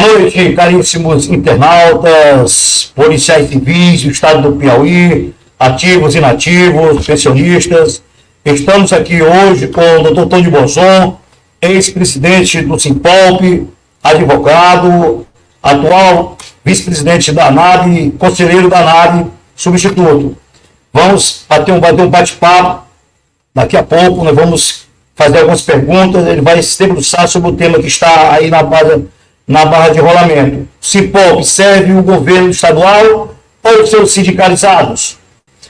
noite, caríssimos internautas, policiais civis do estado do Piauí, ativos e inativos, pensionistas. Estamos aqui hoje com o Dr. Tony Bozon, ex-presidente do Simpolp, advogado, atual vice-presidente da ANAB, conselheiro da ANAB, substituto. Vamos bater um bate-papo. Daqui a pouco nós vamos fazer algumas perguntas. Ele vai se debruçar sobre o tema que está aí na barra de rolamento. Simpolp serve o governo estadual ou os seus sindicalizados?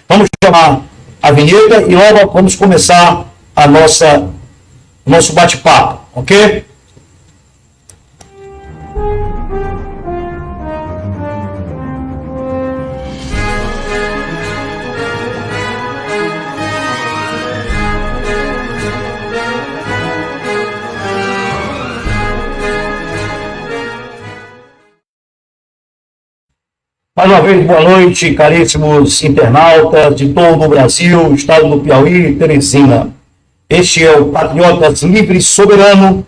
Vamos chamar a vinheta e logo vamos começar nosso bate-papo, ok? Mais uma vez, boa noite, caríssimos internautas de todo o Brasil, estado do Piauí e Teresina. Este é o Patriotas Livre e Soberano,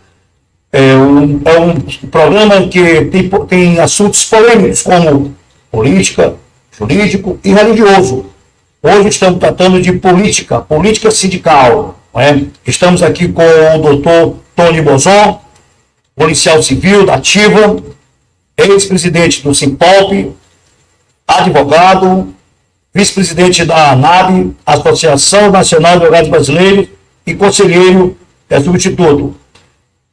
é um programa que tem assuntos polêmicos como política, jurídico e religioso. Hoje estamos tratando de política sindical. Não é? Estamos aqui com o doutor Tony Bozon, policial civil da Ativa, ex-presidente do Simpolp, advogado, vice-presidente da ANAB, Associação Nacional de Advogados Brasileiros, e conselheiro substituto.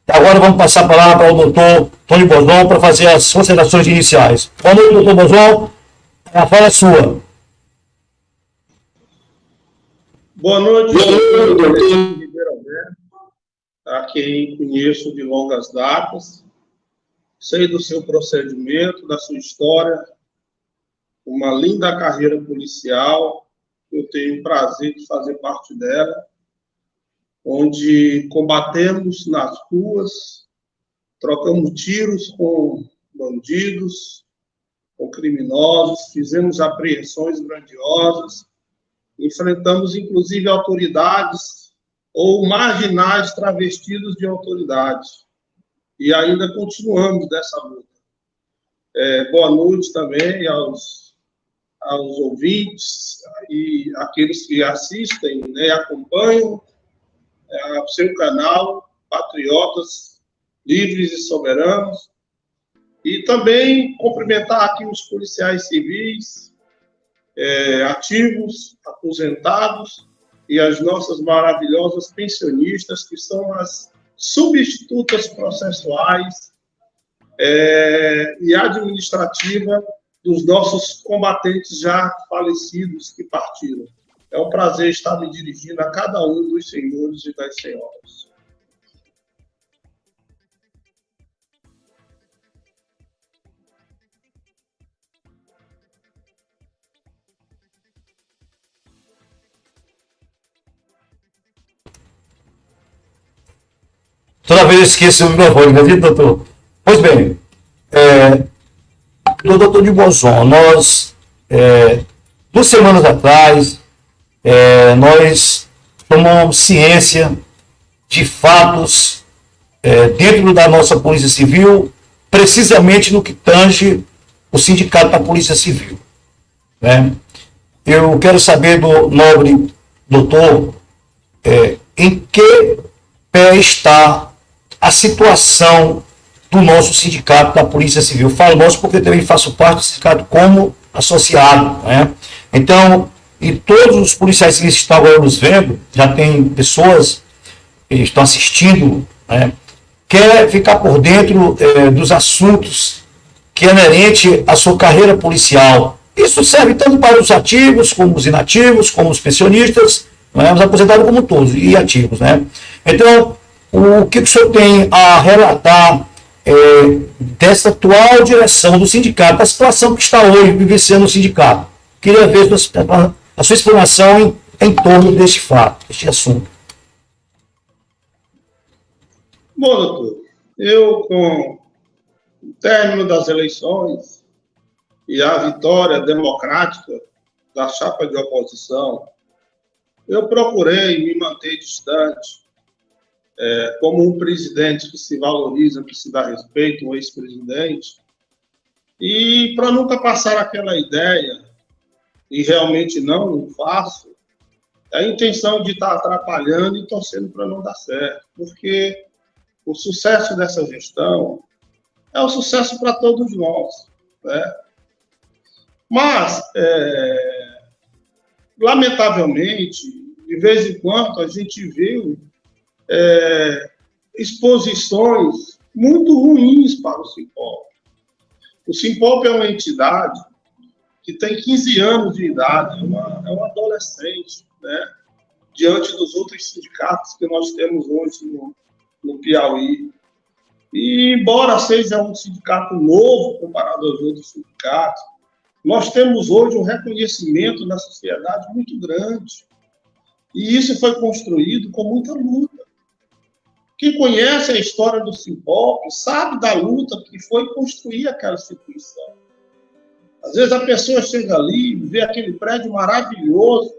Agora vamos passar a palavra para o doutor Tony Bozon para fazer as considerações iniciais. Boa noite, doutor Bozon. A fala é sua. Boa noite, doutor Ribeiro Alberto, a quem conheço de longas datas. Sei do seu procedimento, da sua história, uma linda carreira policial, eu tenho o prazer de fazer parte dela, onde combatemos nas ruas, trocamos tiros com bandidos, com criminosos, fizemos apreensões grandiosas, enfrentamos inclusive autoridades ou marginais travestidos de autoridade, e ainda continuamos dessa luta. Boa noite também aos ouvintes e aqueles que assistem, né, acompanham o seu canal, Patriotas Livres e Soberanos, e também cumprimentar aqui os policiais civis, ativos, aposentados, e as nossas maravilhosas pensionistas, que são as substitutas processuais e administrativa dos nossos combatentes já falecidos que partiram. É um prazer estar me dirigindo a cada um dos senhores e das senhoras. Toda vez eu esqueço o microfone, não é, doutor? Pois bem, doutor Tony Bozon, nós, 2 semanas atrás, nós tomamos ciência de fatos dentro da nossa Polícia Civil, precisamente no que tange o Sindicato da Polícia Civil. Né? Eu quero saber do nobre doutor em que pé está a situação do nosso sindicato da Polícia Civil. Falo nosso porque também faço parte do sindicato como associado. Né? Então, e todos os policiais civis que estão agora nos vendo, já tem pessoas que estão assistindo, né? Quer ficar por dentro dos assuntos que é inerente à sua carreira policial. Isso serve tanto para os ativos, como os inativos, como os pensionistas, né? Os aposentados como todos, e ativos. Né? Então, o que o senhor tem a relatar dessa atual direção do sindicato, da situação que está hoje vivenciando o sindicato? Queria ver a sua explanação em torno deste fato, deste assunto. Bom, doutor, eu, com o término das eleições e a vitória democrática da chapa de oposição, eu procurei me manter distante como um presidente que se valoriza, que se dá respeito, um ex-presidente, e para nunca passar aquela ideia, e realmente não faço, a intenção de estar atrapalhando e torcendo para não dar certo, porque o sucesso dessa gestão é um sucesso para todos nós, né? Mas, lamentavelmente, de vez em quando a gente vê exposições muito ruins para o Simpop. O Simpop é uma entidade que tem 15 anos de idade, é uma adolescente, né, diante dos outros sindicatos que nós temos hoje no Piauí. E, embora seja um sindicato novo comparado aos outros sindicatos, nós temos hoje um reconhecimento na sociedade muito grande. E isso foi construído com muita luta. Quem conhece a história do Simpop sabe da luta que foi construir aquela instituição. Às vezes a pessoa chega ali, vê aquele prédio maravilhoso,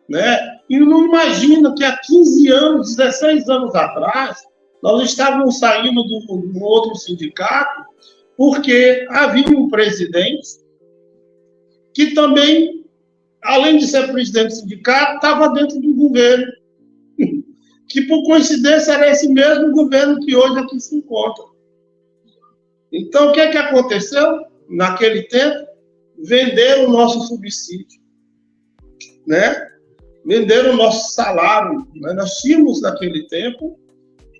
né? E não imagina que há 15 anos, 16 anos atrás, nós estávamos saindo de um outro sindicato porque havia um presidente que também, além de ser presidente do sindicato, estava dentro do governo, que por coincidência era esse mesmo governo que hoje aqui se encontra. Então, o que aconteceu naquele tempo? Venderam o nosso subsídio, né? Venderam o nosso salário, né? Nós tínhamos naquele tempo,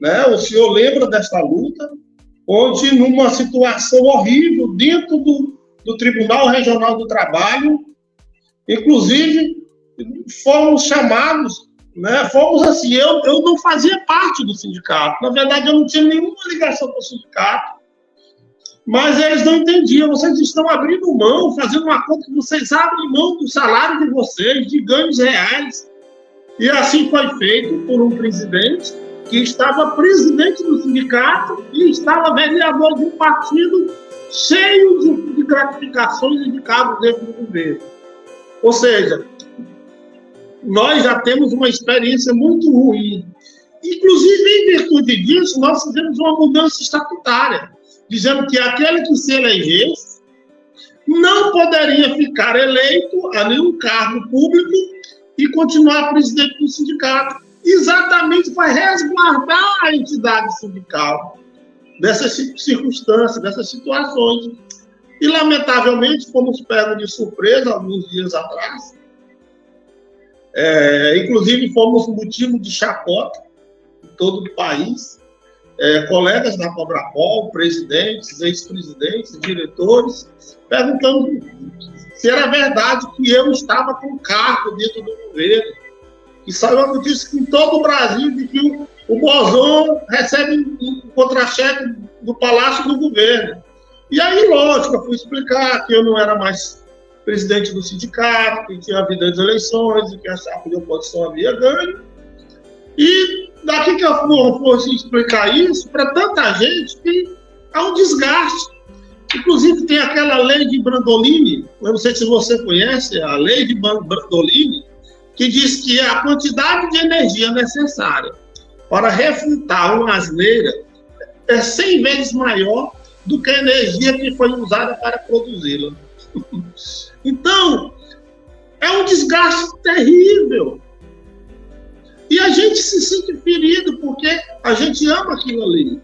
né? O senhor lembra dessa luta, onde numa situação horrível dentro do Tribunal Regional do Trabalho, inclusive fomos chamados, né? Fomos assim, eu não fazia parte do sindicato, na verdade eu não tinha nenhuma ligação com o sindicato, mas eles não entendiam, vocês estão abrindo mão, fazendo uma conta que vocês abrem mão do salário de vocês, de ganhos reais. E assim foi feito por um presidente que estava presidente do sindicato e estava vereador de um partido cheio de gratificações e de cargos dentro do governo. Ou seja, nós já temos uma experiência muito ruim. Inclusive, em virtude disso, nós fizemos uma mudança estatutária, dizendo que aquele que se elegesse não poderia ficar eleito a nenhum cargo público e continuar presidente do sindicato. Exatamente para resguardar a entidade sindical dessas circunstâncias, dessas situações. E, lamentavelmente, fomos pegos de surpresa alguns dias atrás. Inclusive, fomos motivo de chacota em todo o país. Colegas da Cobrapol, presidentes, ex-presidentes, diretores, perguntando se era verdade que eu estava com cargo dentro do governo. E saiu a notícia que em todo o Brasil de que o Bozon recebe um contra-cheque do Palácio do Governo. E aí, lógico, eu fui explicar que eu não era mais presidente do sindicato, que tinha havido as eleições e que a chapa de oposição havia ganho. E daqui que eu fosse explicar isso para tanta gente que há um desgaste. Inclusive, tem aquela lei de Brandolini, eu não sei se você conhece, a lei de Brandolini, que diz que a quantidade de energia necessária para refutar uma asneira é 100 vezes maior do que a energia que foi usada para produzi-la. Então, é um desgaste terrível. E a gente se sente ferido porque a gente ama aquilo ali.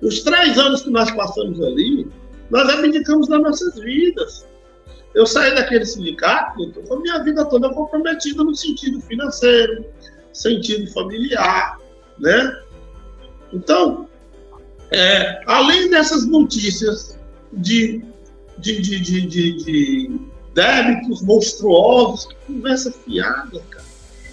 Os 3 anos que nós passamos ali, nós abdicamos das nossas vidas. Eu saí daquele sindicato com a minha vida toda comprometida no sentido financeiro, sentido familiar, né? Então, além dessas notícias de débitos monstruosos, que conversa fiada, cara,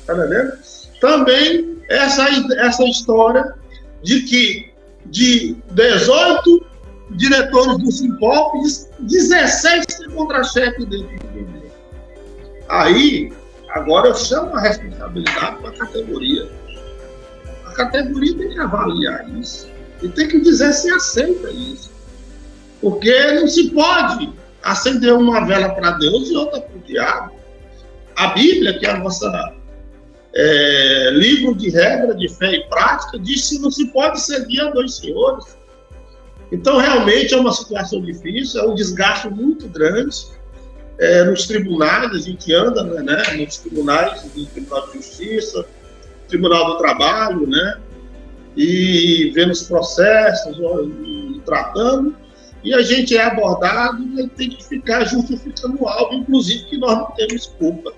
tá vendo? Também essa história de que de 18 diretores do Simpop, 16 têm contra-cheque dentro do governo. Aí, agora eu chamo a responsabilidade para a categoria. A categoria tem que avaliar isso e tem que dizer se aceita isso. Porque não se pode acender uma vela para Deus e outra para o diabo. A Bíblia, que é a nossa livro de regra de fé e prática diz que não se pode servir a dois senhores. Então, realmente, é uma situação difícil, é um desgaste muito grande. Nos tribunais, a gente anda, né, nos tribunais, no Tribunal de Justiça, Tribunal do Trabalho, né, e vendo os processos, e tratando, e a gente é abordado e tem que ficar justificando algo, inclusive que nós não temos culpa,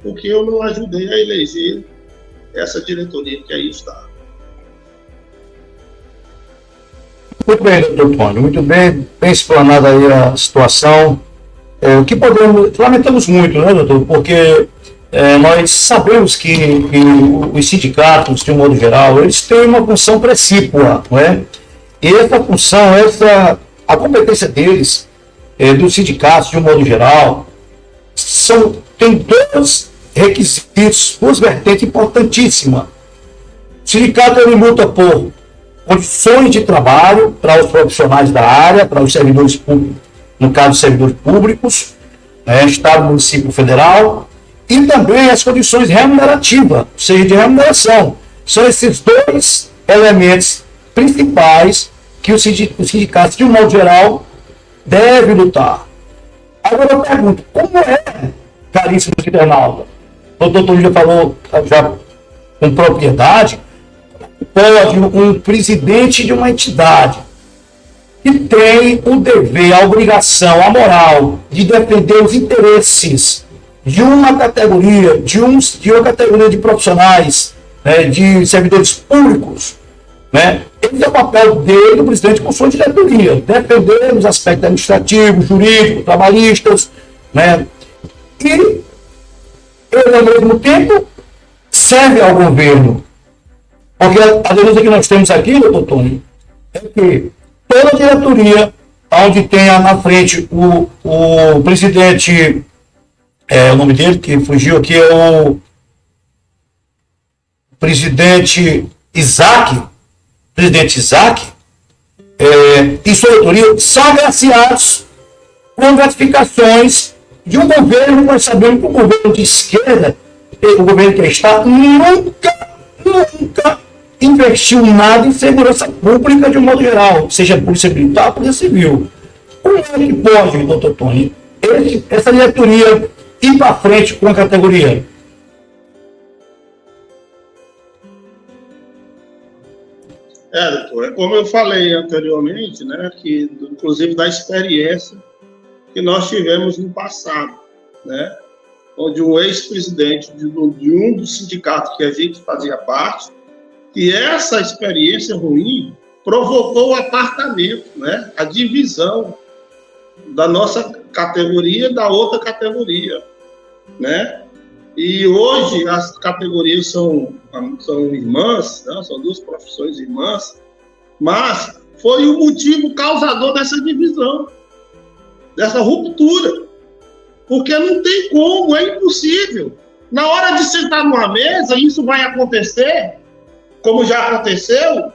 porque eu não ajudei a eleger essa diretoria que aí está. Muito bem, doutor Tony, muito bem explanada aí a situação. O que lamentamos muito, né, doutor, porque nós sabemos que os sindicatos, de um modo geral, eles têm uma função precípua, não é? E essa função, a competência deles, dos sindicatos, de um modo geral, tem dois requisitos, duas vertentes importantíssimas. O sindicato, ele luta por condições de trabalho para os profissionais da área, para os servidores públicos, no caso, servidores públicos, Estado, município, federal, e também as condições remunerativas, ou seja, de remuneração. São esses dois elementos principais que os sindicatos, de um modo geral, devem lutar. Agora eu pergunto, como caríssimo internauta? O doutor Tony já falou já com propriedade, pode um presidente de uma entidade que tem o dever, a obrigação, a moral de defender os interesses de uma categoria, de uma categoria de profissionais, né, de servidores públicos, né? Esse é o papel dele, do presidente, com sua diretoria, defender os aspectos administrativos, jurídicos, trabalhistas, né? E ele, ao mesmo tempo, serve ao governo. Porque a denúncia que nós temos aqui, doutor Tony, é que toda a diretoria, onde tem na frente o presidente, o nome dele que fugiu aqui é o presidente Isaac, e sua diretoria são agraciados com gratificações de um governo. Nós sabemos que o governo de esquerda, o governo que está, nunca investiu nada em segurança pública de um modo geral, seja polícia militar, polícia civil. Como é que pode, doutor Tony, essa diretoria ir para frente com a categoria? Doutor, como eu falei anteriormente, né, que inclusive da experiência que nós tivemos no passado, né, onde o ex-presidente de um dos sindicatos que a gente fazia parte, que essa experiência ruim provocou o apartamento, né, a divisão da nossa categoria da outra categoria, né? E hoje as categorias são irmãs, né? São duas profissões irmãs, mas foi o motivo causador dessa divisão, dessa ruptura, porque não tem como, é impossível. Na hora de sentar numa mesa, isso vai acontecer, como já aconteceu.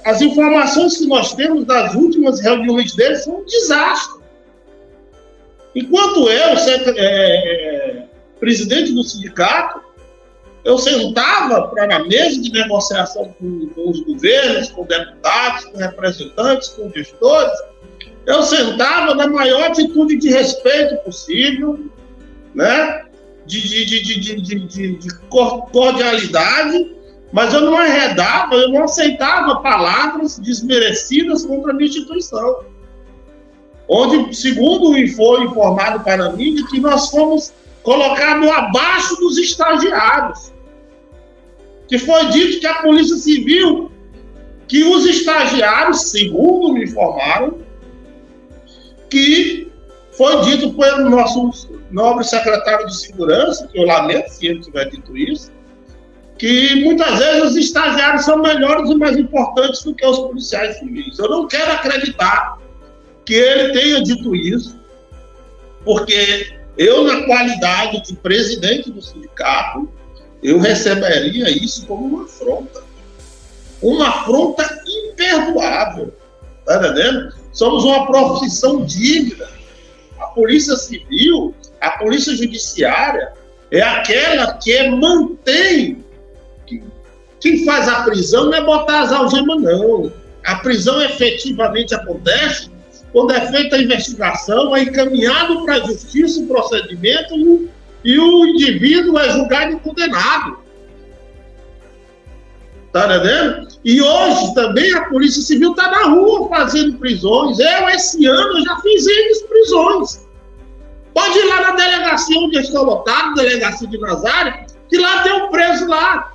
As informações que nós temos das últimas reuniões deles são um desastre. Enquanto eu, presidente do sindicato, eu sentava na mesa de negociação com os governos, com deputados, com representantes, com gestores, eu sentava na maior atitude de respeito possível, né? de cordialidade, mas eu não arredava, eu não aceitava palavras desmerecidas contra a minha instituição. Onde, segundo foi informado para mim, de que nós fomos colocados abaixo dos estagiários. Que foi dito que a Polícia Civil, que os estagiários, segundo me informaram, que foi dito pelo nosso nobre secretário de Segurança, que eu lamento se ele tiver dito isso, que muitas vezes os estagiários são melhores e mais importantes do que os policiais civis. Eu não quero acreditar que ele tenha dito isso, porque eu, na qualidade de presidente do sindicato, eu receberia isso como uma afronta imperdoável, tá entendendo? Somos uma profissão digna. A Polícia Civil, a Polícia Judiciária, é aquela que mantém. Quem faz a prisão não é botar as algemas, não. A prisão efetivamente acontece quando é feita a investigação, é encaminhado para a justiça o procedimento e o indivíduo é julgado e condenado. Está entendendo? E hoje também a Polícia Civil está na rua fazendo prisões. Esse ano, já fiz N prisões. Pode ir lá na delegacia onde eu estou lotado, delegacia de Nazário, que lá tem um preso lá.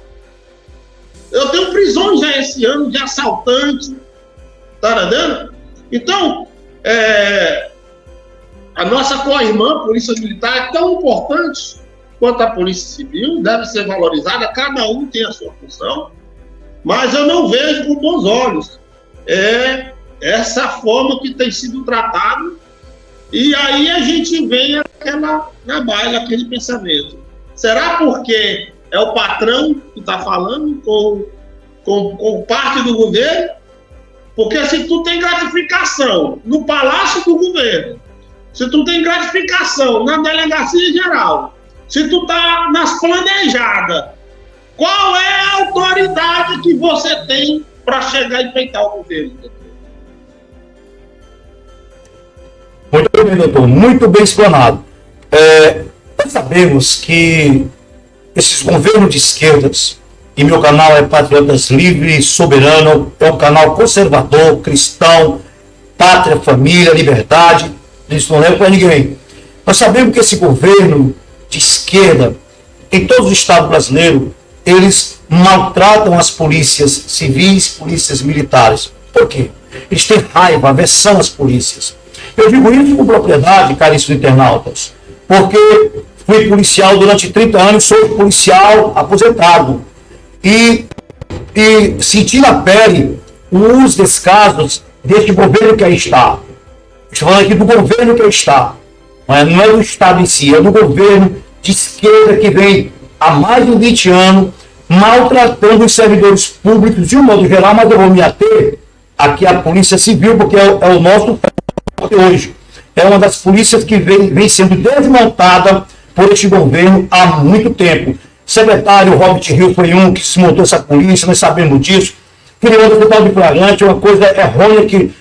Eu tenho prisões já esse ano de assaltante. Está entendendo? Então, a nossa co-irmã, Polícia Militar, é tão importante quanto a Polícia Civil, deve ser valorizada, cada um tem a sua função, mas eu não vejo com bons olhos essa forma que tem sido tratado, e aí a gente vem na baila, aquele pensamento. Será porque é o patrão que está falando com parte do governo? Porque se tu tem gratificação no Palácio do Governo, se tu tem gratificação na Delegacia Geral, se tu tá nas planejadas, qual é a autoridade que você tem para chegar e peitar o governo? Muito bem, doutor. Muito bem explanado. Nós sabemos que esses governos de esquerdas, e meu canal é Patriotas Livre e Soberano, é um canal conservador, cristão, pátria, família, liberdade, isso não leva para ninguém. Nós sabemos que esse governo de esquerda, em todos os estados brasileiros, eles maltratam as polícias civis, polícias militares. Por quê? Eles têm raiva, aversão às polícias. Eu digo isso com propriedade, caríssimos internautas, porque fui policial durante 30 anos, sou policial aposentado. E senti na pele os descasos deste governo que aí está. Estou falando aqui do governo que aí está. Não é do Estado em si, é do governo de esquerda que vem há mais de 20 anos maltratando os servidores públicos de um modo geral, mas eu vou me ater aqui à Polícia Civil, porque é o nosso de hoje. É uma das polícias que vem sendo desmontada por este governo há muito tempo. O secretário Robert Hill foi um que se montou essa polícia, nós sabemos disso. Criou o hospital de flagrante, uma coisa errônea que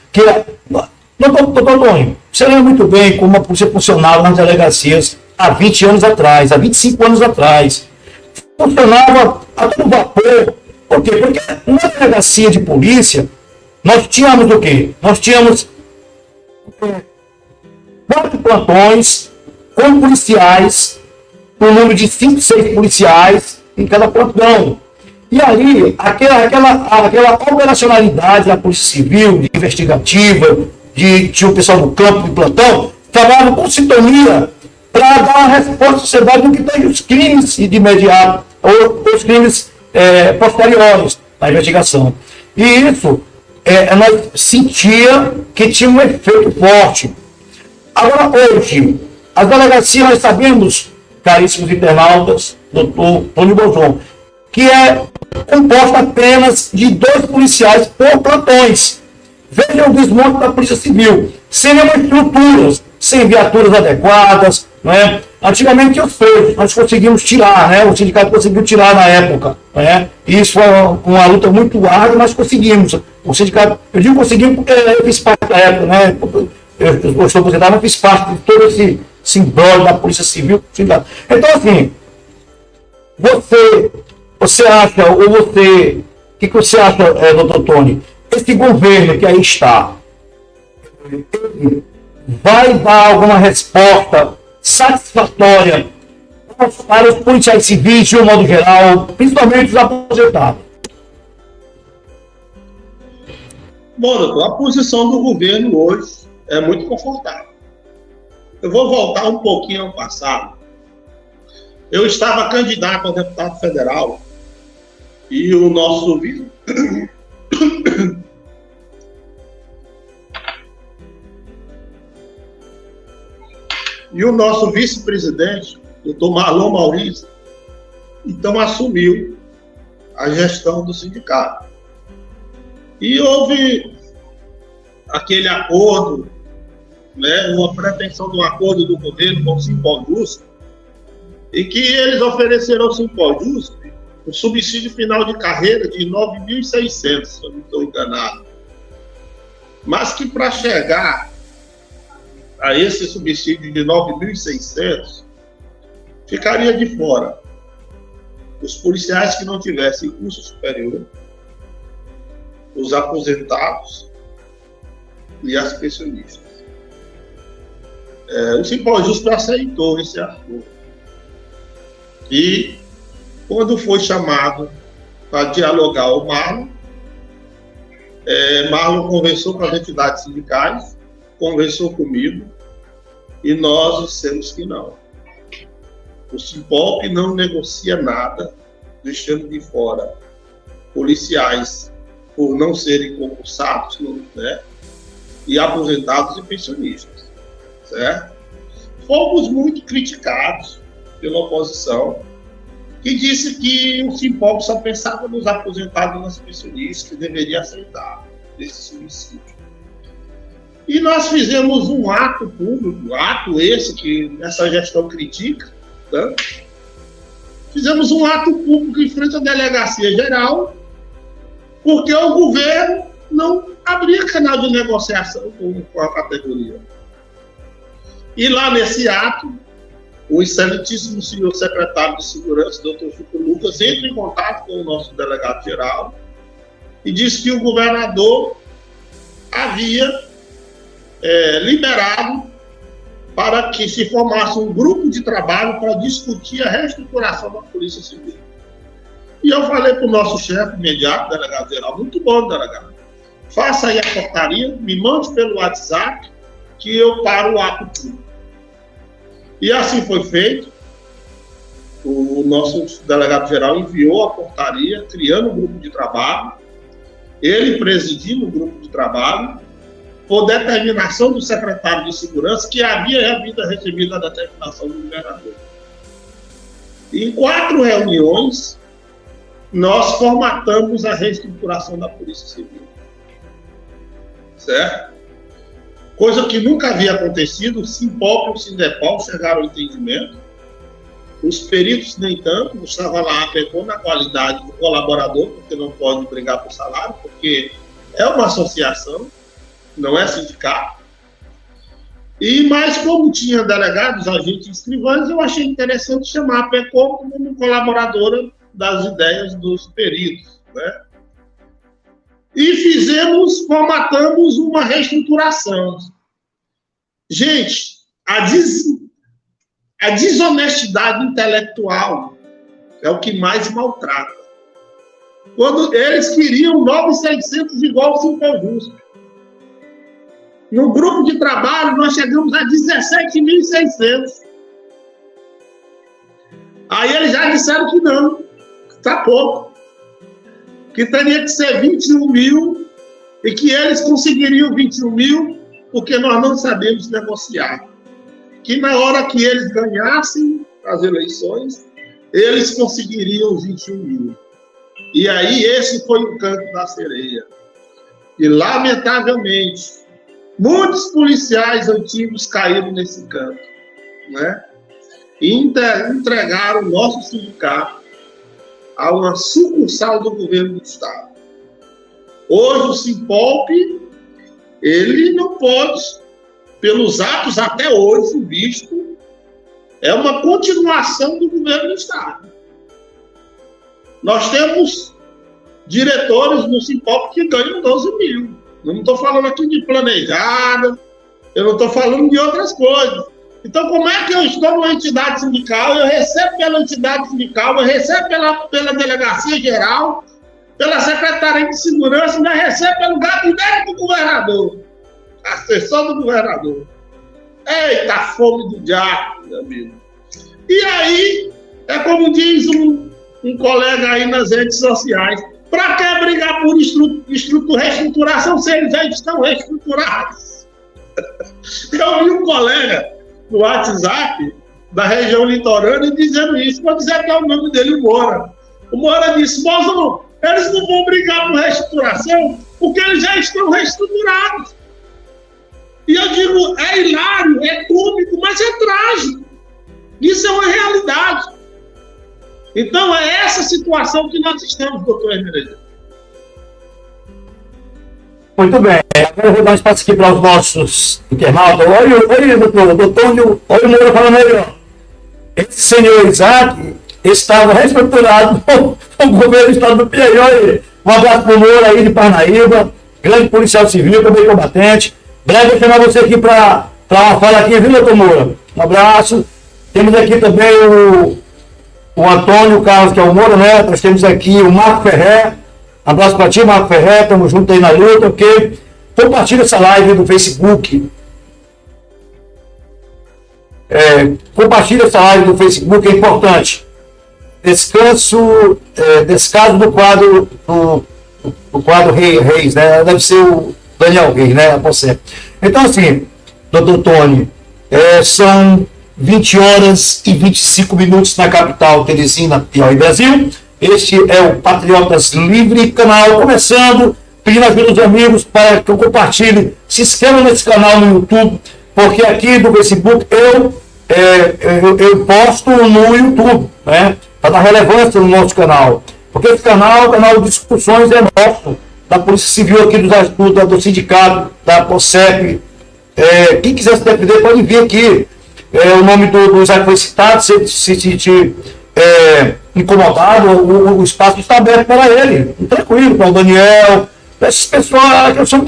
doutor Antônio, você lembra muito bem como a polícia funcionava nas delegacias há 20 anos atrás, há 25 anos atrás. Funcionava a todo vapor. Por quê? Porque na delegacia de polícia, nós tínhamos o quê? Nós tínhamos 4 plantões com policiais, um número de 5, 6 policiais em cada plantão. E aí, aquela operacionalidade da Polícia Civil, de investigativa, tinha o pessoal do campo de plantão, trabalhava com sintonia para dar uma resposta à sociedade do que tem os crimes de imediato, ou os crimes posteriores na investigação. E isso, nós sentia que tinha um efeito forte. Agora, hoje, as delegacias, nós sabemos, caríssimos internautas, doutor Tony Bozon, que é composta apenas de 2 policiais por plantões. Veja o desmonte da Polícia Civil, sem nenhuma estrutura, sem viaturas adequadas, não é? Antigamente tinha os presos, nós conseguimos tirar, né? O sindicato conseguiu tirar na época, não é? Isso foi uma luta muito árdua, mas conseguimos. O sindicato, eu digo conseguimos porque eu fiz parte da época, né? Eu estou aposentado, mas fiz parte de todo esse simbólico da Polícia Civil. Sindicato. Então, assim, você acha, ou você, o que você acha, doutor Tony? Esse governo que aí está, ele vai dar alguma resposta satisfatória para os policiais civis, de um modo geral, principalmente os aposentados? Bom, doutor, a posição do governo hoje é muito confortável. Eu vou voltar um pouquinho ao passado. Eu estava candidato a deputado federal e o nosso vice-presidente, doutor Marlon Maurício, então assumiu a gestão do sindicato. E houve aquele acordo, né, uma pretensão de um acordo do governo com o Simpondus, e que eles ofereceram ao Simpojusp um subsídio final de carreira de 9.600, se eu não estou enganado. Mas que para chegar a esse subsídio de 9.600, ficaria de fora os policiais que não tivessem curso superior, os aposentados e as pensionistas. O Simpojusp aceitou esse acordo. E, quando foi chamado para dialogar o Marlon, Marlon conversou com as entidades sindicais, conversou comigo, e nós dissemos que não. O Simpolp não negocia nada, deixando de fora policiais por não serem concursados, né, e aposentados e pensionistas, certo? Fomos muito criticados pela oposição, que disse que o Simpolp só pensava nos aposentados e nas pensionistas, que deveria aceitar esse subsídio. E nós fizemos um ato público, ato esse que essa gestão critica, né? Fizemos um ato público em frente à Delegacia Geral, porque o governo não abria canal de negociação com a categoria. E lá nesse ato, o excelentíssimo senhor secretário de Segurança, doutor Chico Lucas, entra em contato com o nosso delegado-geral e disse que o governador havia liberado para que se formasse um grupo de trabalho para discutir a reestruturação da Polícia Civil. E eu falei para o nosso chefe imediato, delegado-geral, muito bom, delegado, faça aí a portaria, me mande pelo WhatsApp, que eu paro o ato público. E assim foi feito. O nosso delegado-geral enviou a portaria, criando um grupo de trabalho, ele presidindo o grupo de trabalho, por determinação do secretário de Segurança, que havia recebido a determinação do governador. Em 4 reuniões, nós formatamos a reestruturação da Polícia Civil. Certo? Coisa que nunca havia acontecido, o Simpolp e o Sindepol chegaram ao entendimento, os peritos nem tanto, Gustavo lá pegou na qualidade do colaborador, porque não pode brigar por salário, porque é uma associação, não é sindicato. Mas como tinha delegados, agentes e escrivães, eu achei interessante chamar a PECOM como colaboradora das ideias dos peritos, né? E formatamos uma reestruturação. Gente, a desonestidade intelectual é o que mais maltrata. Quando eles queriam 9.600 igual ao Simpojusp. No grupo de trabalho, nós chegamos a 17.600. Aí eles já disseram que não, está pouco. Que teria que ser 21 mil e que eles conseguiriam 21 mil porque nós não sabemos negociar. Que na hora que eles ganhassem as eleições, eles conseguiriam os 21 mil. E aí esse foi o canto da sereia. E, lamentavelmente, muitos policiais antigos caíram nesse canto, né? E entregaram o nosso sindicato a uma sucursal do governo do Estado. Hoje o Simpolp, ele não pode, pelos atos até hoje visto, é uma continuação do governo do Estado. Nós temos diretores no Simpolp que ganham 12 mil. Eu não estou falando aqui de planejada, eu não estou falando de outras coisas. Então, como é que eu estou numa entidade sindical, eu recebo pela entidade sindical, eu recebo pela Delegacia Geral, pela Secretaria de Segurança, ainda recebo pelo gabinete do governador, assessor do governador. Eita, fome do diabo, meu amigo. E aí, é como diz um colega aí nas redes sociais, para que brigar por reestruturação se eles já estão reestruturados? Eu vi um colega no WhatsApp da região litorânea dizendo isso, vou dizer que é o nome dele, Moura. O Moura disse, Mozão, eles não vão brigar por reestruturação porque eles já estão reestruturados. E eu digo, é hilário, é cômico, mas é trágico. Isso é uma realidade. Então, é essa situação que nós estamos, doutor Hermenegido. Muito bem. Agora eu vou dar um espaço aqui para os nossos internautas. Olha, doutor, olha o Moura falando aí, ó. Esse senhor Isaac estava reestruturado o governo do estado do Piauí. Olha, um abraço para o Moura aí de Parnaíba, grande policial civil, também combatente. Breve vou chamar você aqui para uma fala aqui, viu, doutor Moura? Um abraço. Temos aqui também o Antônio Carlos, que é o Moura, né? Nós temos aqui o Marco Ferrer. Abraço para ti, Marco Ferrer, estamos juntos aí na luta, ok? Compartilha essa live do Facebook. Compartilha essa live do Facebook, é importante. Descanso do quadro Reis, né? Deve ser o Daniel Reis, né? Você. Então, assim, doutor Tony, são 20 horas e 25 minutos na capital Teresina, Piauí, Brasil. Este é o Patriotas Livre, canal começando, pedindo ajuda dos amigos para que eu compartilhe, se inscreva nesse canal no YouTube, porque aqui do Facebook eu posto no YouTube, né, para dar relevância no nosso canal, porque esse canal é o canal de discussões, é nosso, da Polícia Civil aqui, do sindicato, da POSEP. Quem quiser se defender pode vir aqui. O nome do Isaac foi citado, se sentir incomodado, o espaço está aberto para ele, tranquilo, para o Daniel, para essas pessoas. Eu sou um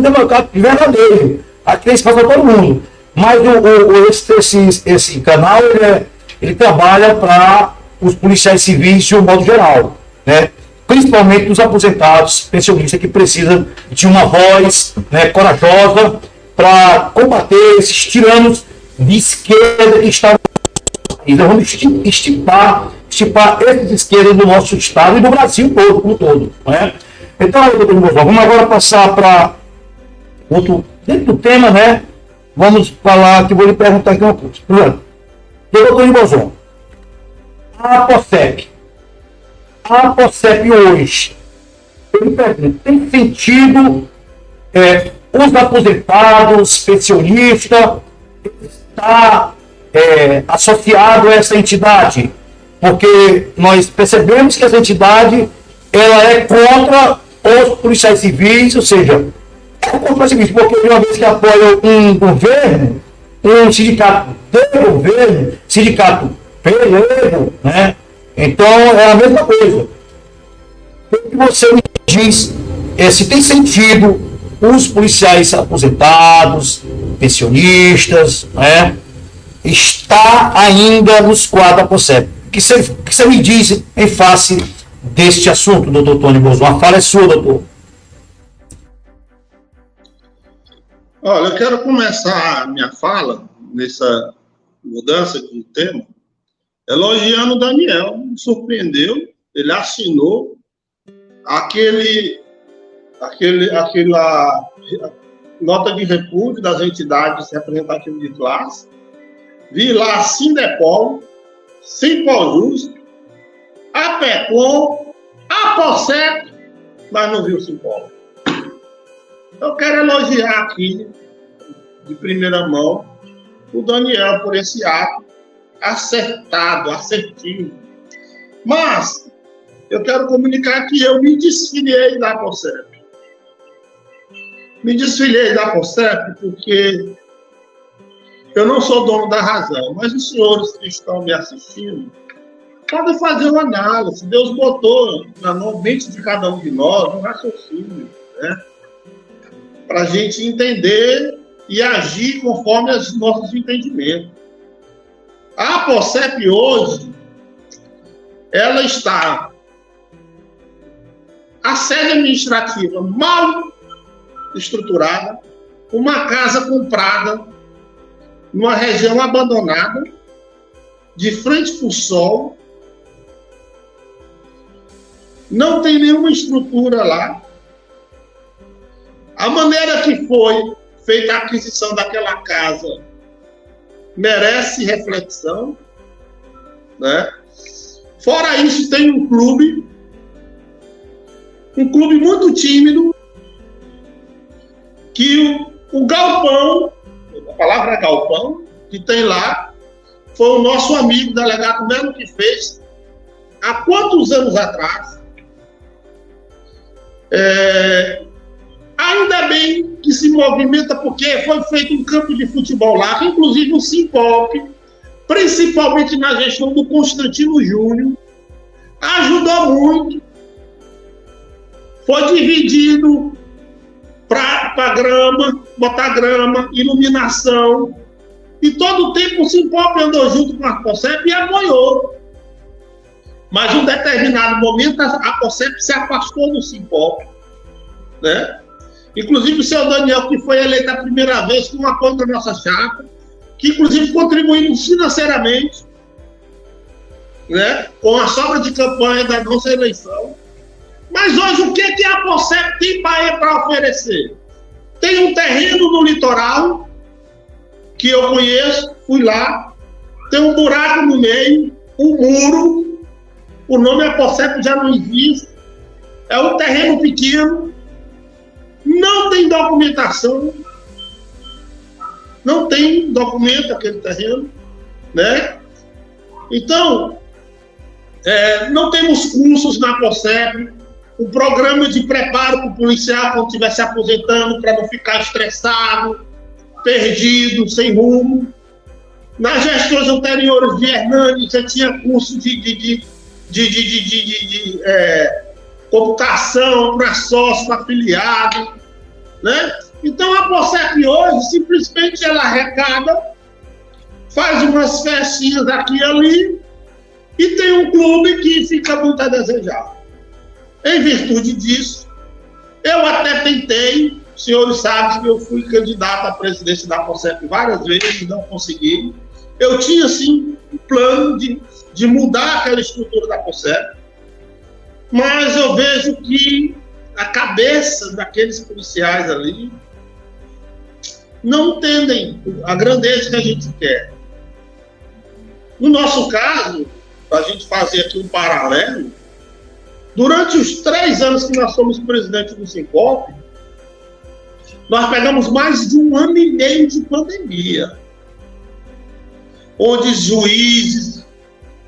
democrata verdadeiro, aqui tem espaço para todo mundo, mas esse canal ele trabalha para os policiais civis de um modo geral, né? Principalmente os aposentados, pensionistas que precisam de uma voz, né, corajosa para combater esses tiranos de esquerda que estão. Então vamos estipar esses esquerdas do nosso estado e do Brasil todo, como todo. Né? Então, doutor Bozon, vamos agora passar para outro, dentro do tema, né? Vamos falar, que vou lhe perguntar aqui uma coisa. Doutor Bozon, a POSEP hoje, eu me pergunto, tem sentido os aposentados, pensionistas, está associado a essa entidade, porque nós percebemos que essa entidade ela é contra os policiais civis, ou seja, é contra os civis, porque uma vez que apoia um governo, um sindicato de governo, sindicato pelego, né? Então é a mesma coisa. O que você me diz se tem sentido os policiais aposentados, pensionistas, né, está ainda nos quadros da POSEP. O que você me diz em face deste assunto, doutor Tony Bozon? A fala é sua, doutor. Olha, eu quero começar a minha fala, nessa mudança de tema, elogiando o Daniel. Me surpreendeu, ele assinou aquela nota de repúdio das entidades representativas de classe. Vi lá a Sindepol, Simpol, a PECOM, a POSEP, mas não vi o Simpol. Eu quero elogiar aqui, de primeira mão, o Daniel por esse ato acertado, assertivo. Mas eu quero comunicar que eu me desfiliei da POSEP. Me desfiliei da POSEP porque eu não sou dono da razão, mas os senhores que estão me assistindo podem fazer uma análise. Deus botou na mente de cada um de nós um raciocínio, né? Para a gente entender e agir conforme os nossos entendimentos. A POSEP hoje, ela está a sede administrativa mal estruturada, uma casa comprada numa região abandonada, de frente para o sol, não tem nenhuma estrutura lá. A maneira que foi feita a aquisição daquela casa merece reflexão, né? Fora isso, tem um clube muito tímido, que o galpão, a palavra galpão, que tem lá, foi o nosso amigo delegado Melo que fez há quantos anos atrás. Ainda bem que se movimenta, porque foi feito um campo de futebol lá, que inclusive o Simpop, principalmente na gestão do Constantino Júnior, ajudou muito. Foi dividido para grama, botar grama, iluminação, e todo o tempo o Simpop andou junto com a COSEP e apoiou. Mas em um determinado momento a COSEP se afastou do Simpop, né? Inclusive o senhor Daniel, que foi eleito a primeira vez com o apoio da nossa chapa, que inclusive contribuímos financeiramente, né, com a sobra de campanha da nossa eleição. Mas hoje o que a COSEP tem para oferecer? Tem um terreno no litoral, que eu conheço, fui lá, tem um buraco no meio, um muro, o nome da COSEP já não existe, é um terreno pequeno, não tem documentação, não tem documento aquele terreno, né? Então, não temos cursos na COSEP, o programa de preparo para o policial quando estiver se aposentando, para não ficar estressado, perdido, sem rumo. Nas gestões anteriores de Hernani, já tinha curso de computação para sócio, para afiliado, né? Então a COSEP hoje, simplesmente ela arrecada, faz umas festinhas aqui e ali, e tem um clube que fica muito a desejar. Em virtude disso, eu até tentei, os senhores sabem que eu fui candidato à presidência da COSEP várias vezes, não consegui. Eu tinha, sim, um plano de mudar aquela estrutura da COSEP, mas eu vejo que a cabeça daqueles policiais ali não entendem a grandeza que a gente quer. No nosso caso, para a gente fazer aqui um paralelo, durante os 3 anos que nós somos presidente do Simpop, nós pegamos mais de 1 ano e meio de pandemia, onde juízes,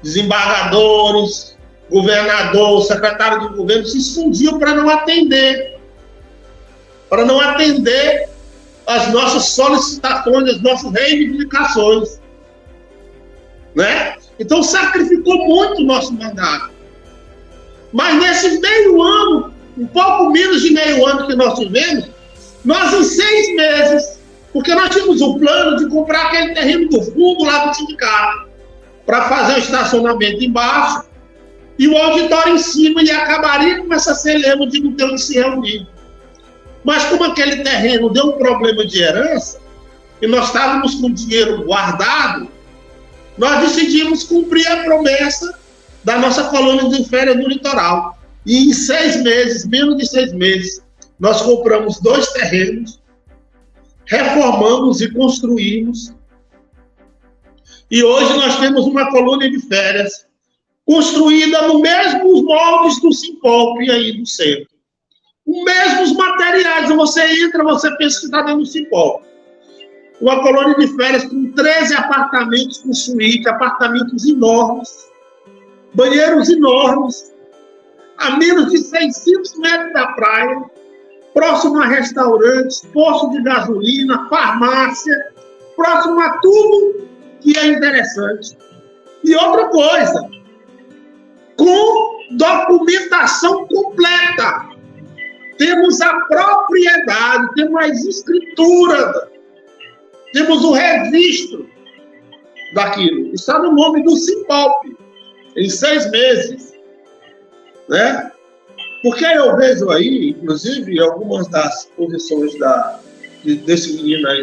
desembargadores, governador, secretário de governo se escondiam para não atender as nossas solicitações, as nossas reivindicações, né? Então sacrificou muito o nosso mandato. Mas nesse meio ano, um pouco menos de meio ano que nós tivemos, nós em 6 meses, porque nós tínhamos um plano de comprar aquele terreno do fundo lá do sindicato, para fazer o estacionamento embaixo e o auditório em cima, e acabaria com essa celeuma de não ter onde se reunir. Mas como aquele terreno deu um problema de herança, e nós estávamos com o dinheiro guardado, nós decidimos cumprir a promessa da nossa colônia de férias no litoral. E em 6 meses, menos de 6 meses, nós compramos 2 terrenos, reformamos e construímos. E hoje nós temos uma colônia de férias construída nos mesmos moldes do Simpop aí do centro. Os mesmos materiais. Você entra, você pensa que está dentro do Simpop. Uma colônia de férias com 13 apartamentos com suíte, apartamentos enormes, banheiros enormes, a menos de 600 metros da praia, próximo a restaurantes, posto de gasolina, farmácia, próximo a tudo que é interessante. E outra coisa, com documentação completa. Temos a propriedade, temos as escrituras, temos o registro daquilo. Está no nome do Simpop, em 6 meses. Né? Porque eu vejo aí, inclusive, algumas das posições desse menino aí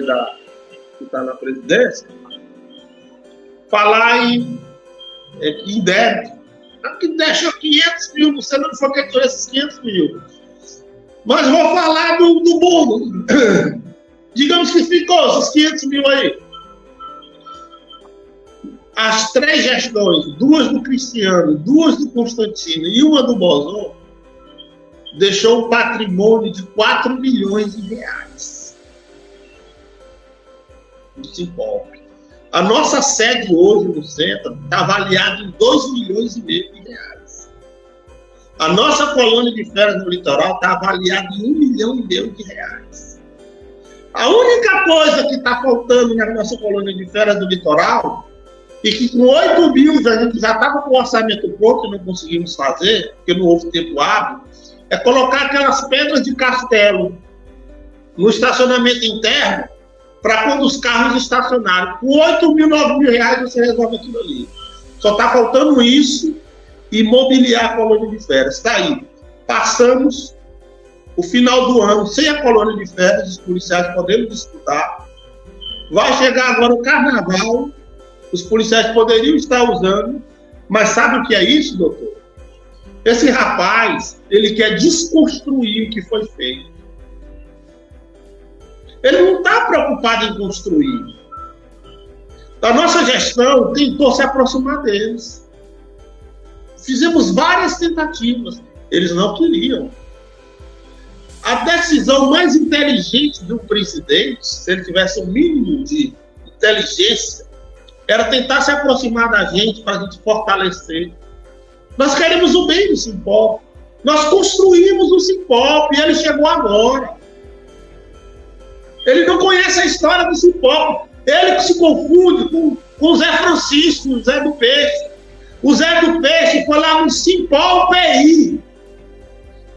que está na presidência, falar em débito. Que deixa 500 mil, você não foi que tirou esses 500 mil. Mas vou falar do bônus. Digamos que ficou esses 500 mil aí. As 3 gestões, 2 do Cristiano, 2 do Constantino e 1 do Bozon, deixou um patrimônio de 4 milhões de reais. Do Simpop. A nossa sede hoje no centro está avaliada em 2,5 milhões de reais. A nossa colônia de férias no litoral está avaliada em 1,5 milhão de reais. A única coisa que está faltando na nossa colônia de férias do litoral, e que com 8 mil a gente já estava com o orçamento pronto e não conseguimos fazer, porque não houve tempo hábil, é colocar aquelas pedras de castelo no estacionamento interno, para quando os carros estacionarem. Com 8 mil, 9 mil reais você resolve aquilo ali. Só está faltando isso e mobiliar a colônia de férias. Está aí. Passamos o final do ano sem a colônia de férias, os policiais podendo disputar. Vai chegar agora o carnaval, os policiais poderiam estar usando, mas sabe o que é isso, doutor? Esse rapaz, ele quer desconstruir o que foi feito. Ele não está preocupado em construir. A nossa gestão tentou se aproximar deles. Fizemos várias tentativas. Eles não queriam. A decisão mais inteligente de um presidente, se ele tivesse um mínimo de inteligência, era tentar se aproximar da gente para a gente fortalecer. Nós queremos o bem do Simpop. Nós construímos o Simpop e ele chegou agora. Ele não conhece a história do Simpop. Ele que se confunde com o Zé Francisco, o Zé do Peixe. O Zé do Peixe foi lá no Simpop PI,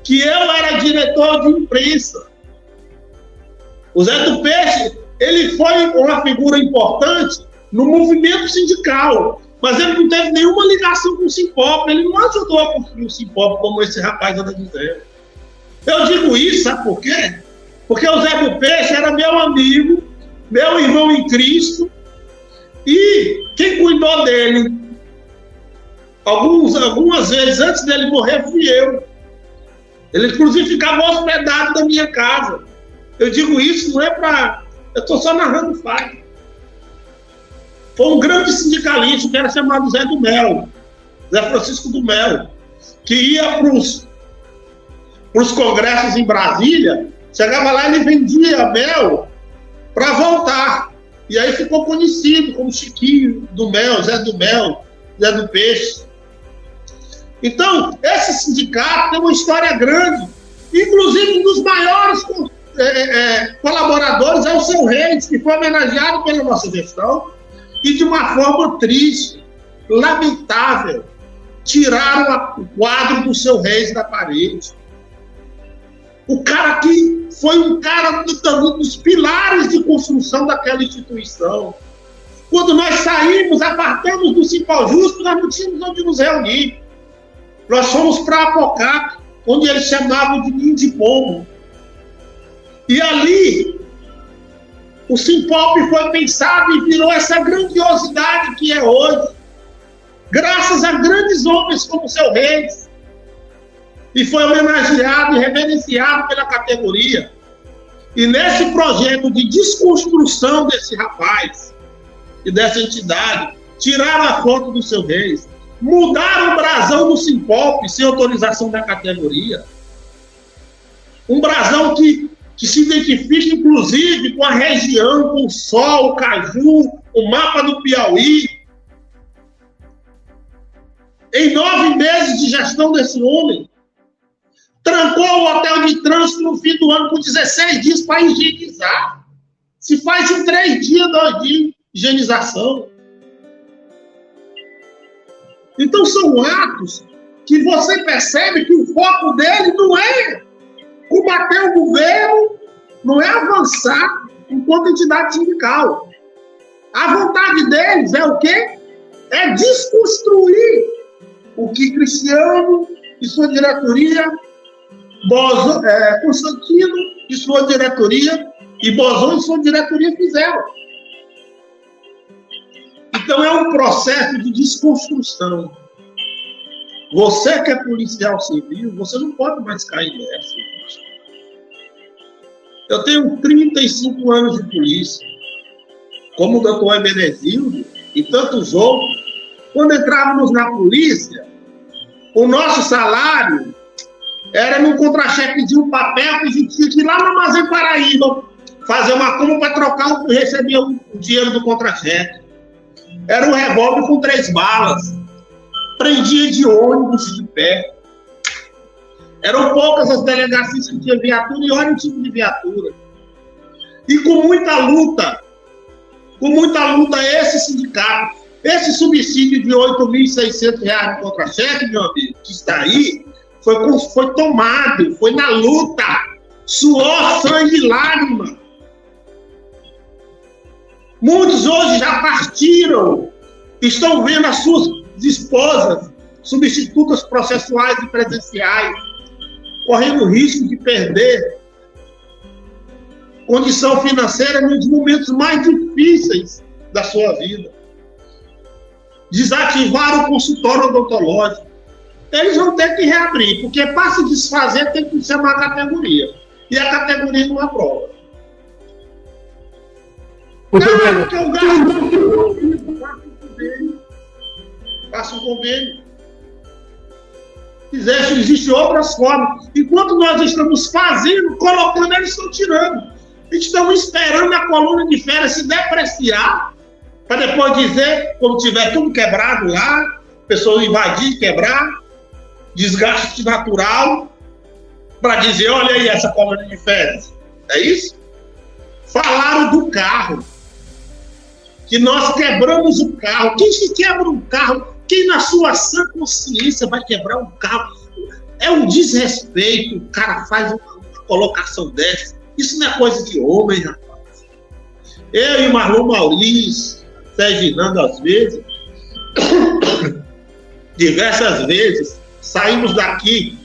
que eu era diretor de imprensa. O Zé do Peixe, ele foi uma figura importante no movimento sindical, mas ele não teve nenhuma ligação com o Simpop. Ele não ajudou a construir o Simpop, como esse rapaz anda dizendo. Eu digo isso, sabe por quê? Porque o Zé do Peixe era meu amigo, meu irmão em Cristo, e quem cuidou dele algumas vezes antes dele morrer fui eu. Ele, inclusive, ficava hospedado na minha casa. Eu digo isso, não é para... Eu estou só narrando fato. Foi um grande sindicalista que era chamado Zé do Mel, Zé Francisco do Mel, que ia para os congressos em Brasília. Chegava lá e ele vendia mel para voltar. E aí ficou conhecido como Chiquinho do Mel, Zé do Peixe. Então, esse sindicato tem uma história grande. Inclusive, um dos maiores colaboradores é o Seu Reis, que foi homenageado pela nossa gestão. E de uma forma triste, lamentável, tiraram o quadro do Seu Reis da parede. O cara que foi um cara dos pilares de construção daquela instituição. Quando nós saímos, apartamos do Cipó Justo, nós não tínhamos onde nos reunir. Nós fomos para Apocaca, onde eles chamavam de Ninho de Pombo. E ali, o Simpop foi pensado e virou essa grandiosidade que é hoje, graças a grandes homens como o Seu Reis. E foi homenageado e reverenciado pela categoria. E nesse projeto de desconstrução desse rapaz e dessa entidade, tiraram a foto do Seu Reis, mudaram o brasão do Simpop sem autorização da categoria. Um brasão que se identifica, inclusive, com a região, com o sol, o caju, o mapa do Piauí. Em 9 meses de gestão desse homem, trancou o hotel de trânsito no fim do ano com 16 dias para higienizar. Se faz em 3 dias, 2 dias de higienização. Então são atos que você percebe que o foco dele não é combater o governo, não é avançar enquanto entidade sindical. A vontade deles é o quê? É desconstruir o que Cristiano e sua diretoria, Constantino e sua diretoria e Bozon e sua diretoria fizeram. Então é um processo de desconstrução. Você que é policial civil, você não pode mais cair nessa. Eu tenho 35 anos de polícia, como o doutor Ebenezildo e tantos outros. Quando entrávamos na polícia, o nosso salário era num contra-cheque de um papel que a gente tinha que ir lá no Armazém Paraíba fazer uma compra para trocar e receber o dinheiro do contra-cheque. Era um revólver com 3 balas. Prendia de ônibus de pé. Eram poucas as delegacias que tinham viatura, e olha o tipo de viatura. E com muita luta, esse sindicato, esse subsídio de R$ 8.600 no contra-cheque, meu amigo, que está aí, foi tomado, foi na luta, suor, sangue e lágrima. Muitos hoje já partiram, estão vendo as suas esposas, substitutas processuais e presenciais, correndo o risco de perder condição financeira nos momentos mais difíceis da sua vida. Desativar o consultório odontológico. Eles vão ter que reabrir, porque para se desfazer tem que ser uma categoria. E a categoria não aprova. Porque eu faço um convênio. Existem outras formas. Enquanto nós estamos fazendo, colocando, eles estão tirando. Estamos esperando a coluna de férias se depreciar, para depois dizer, quando tiver tudo quebrado lá, pessoas invadir, quebrar, desgaste natural, para dizer, olha aí essa coluna de férias. É isso? Falaram do carro, que nós quebramos o carro. Quem se quebra um carro, quem na sua sã consciência vai quebrar um carro? É um desrespeito, o cara faz uma colocação dessa. Isso não é coisa de homem, rapaz. Eu e Marlon Maurício, Serginando, às vezes, diversas vezes, saímos daqui,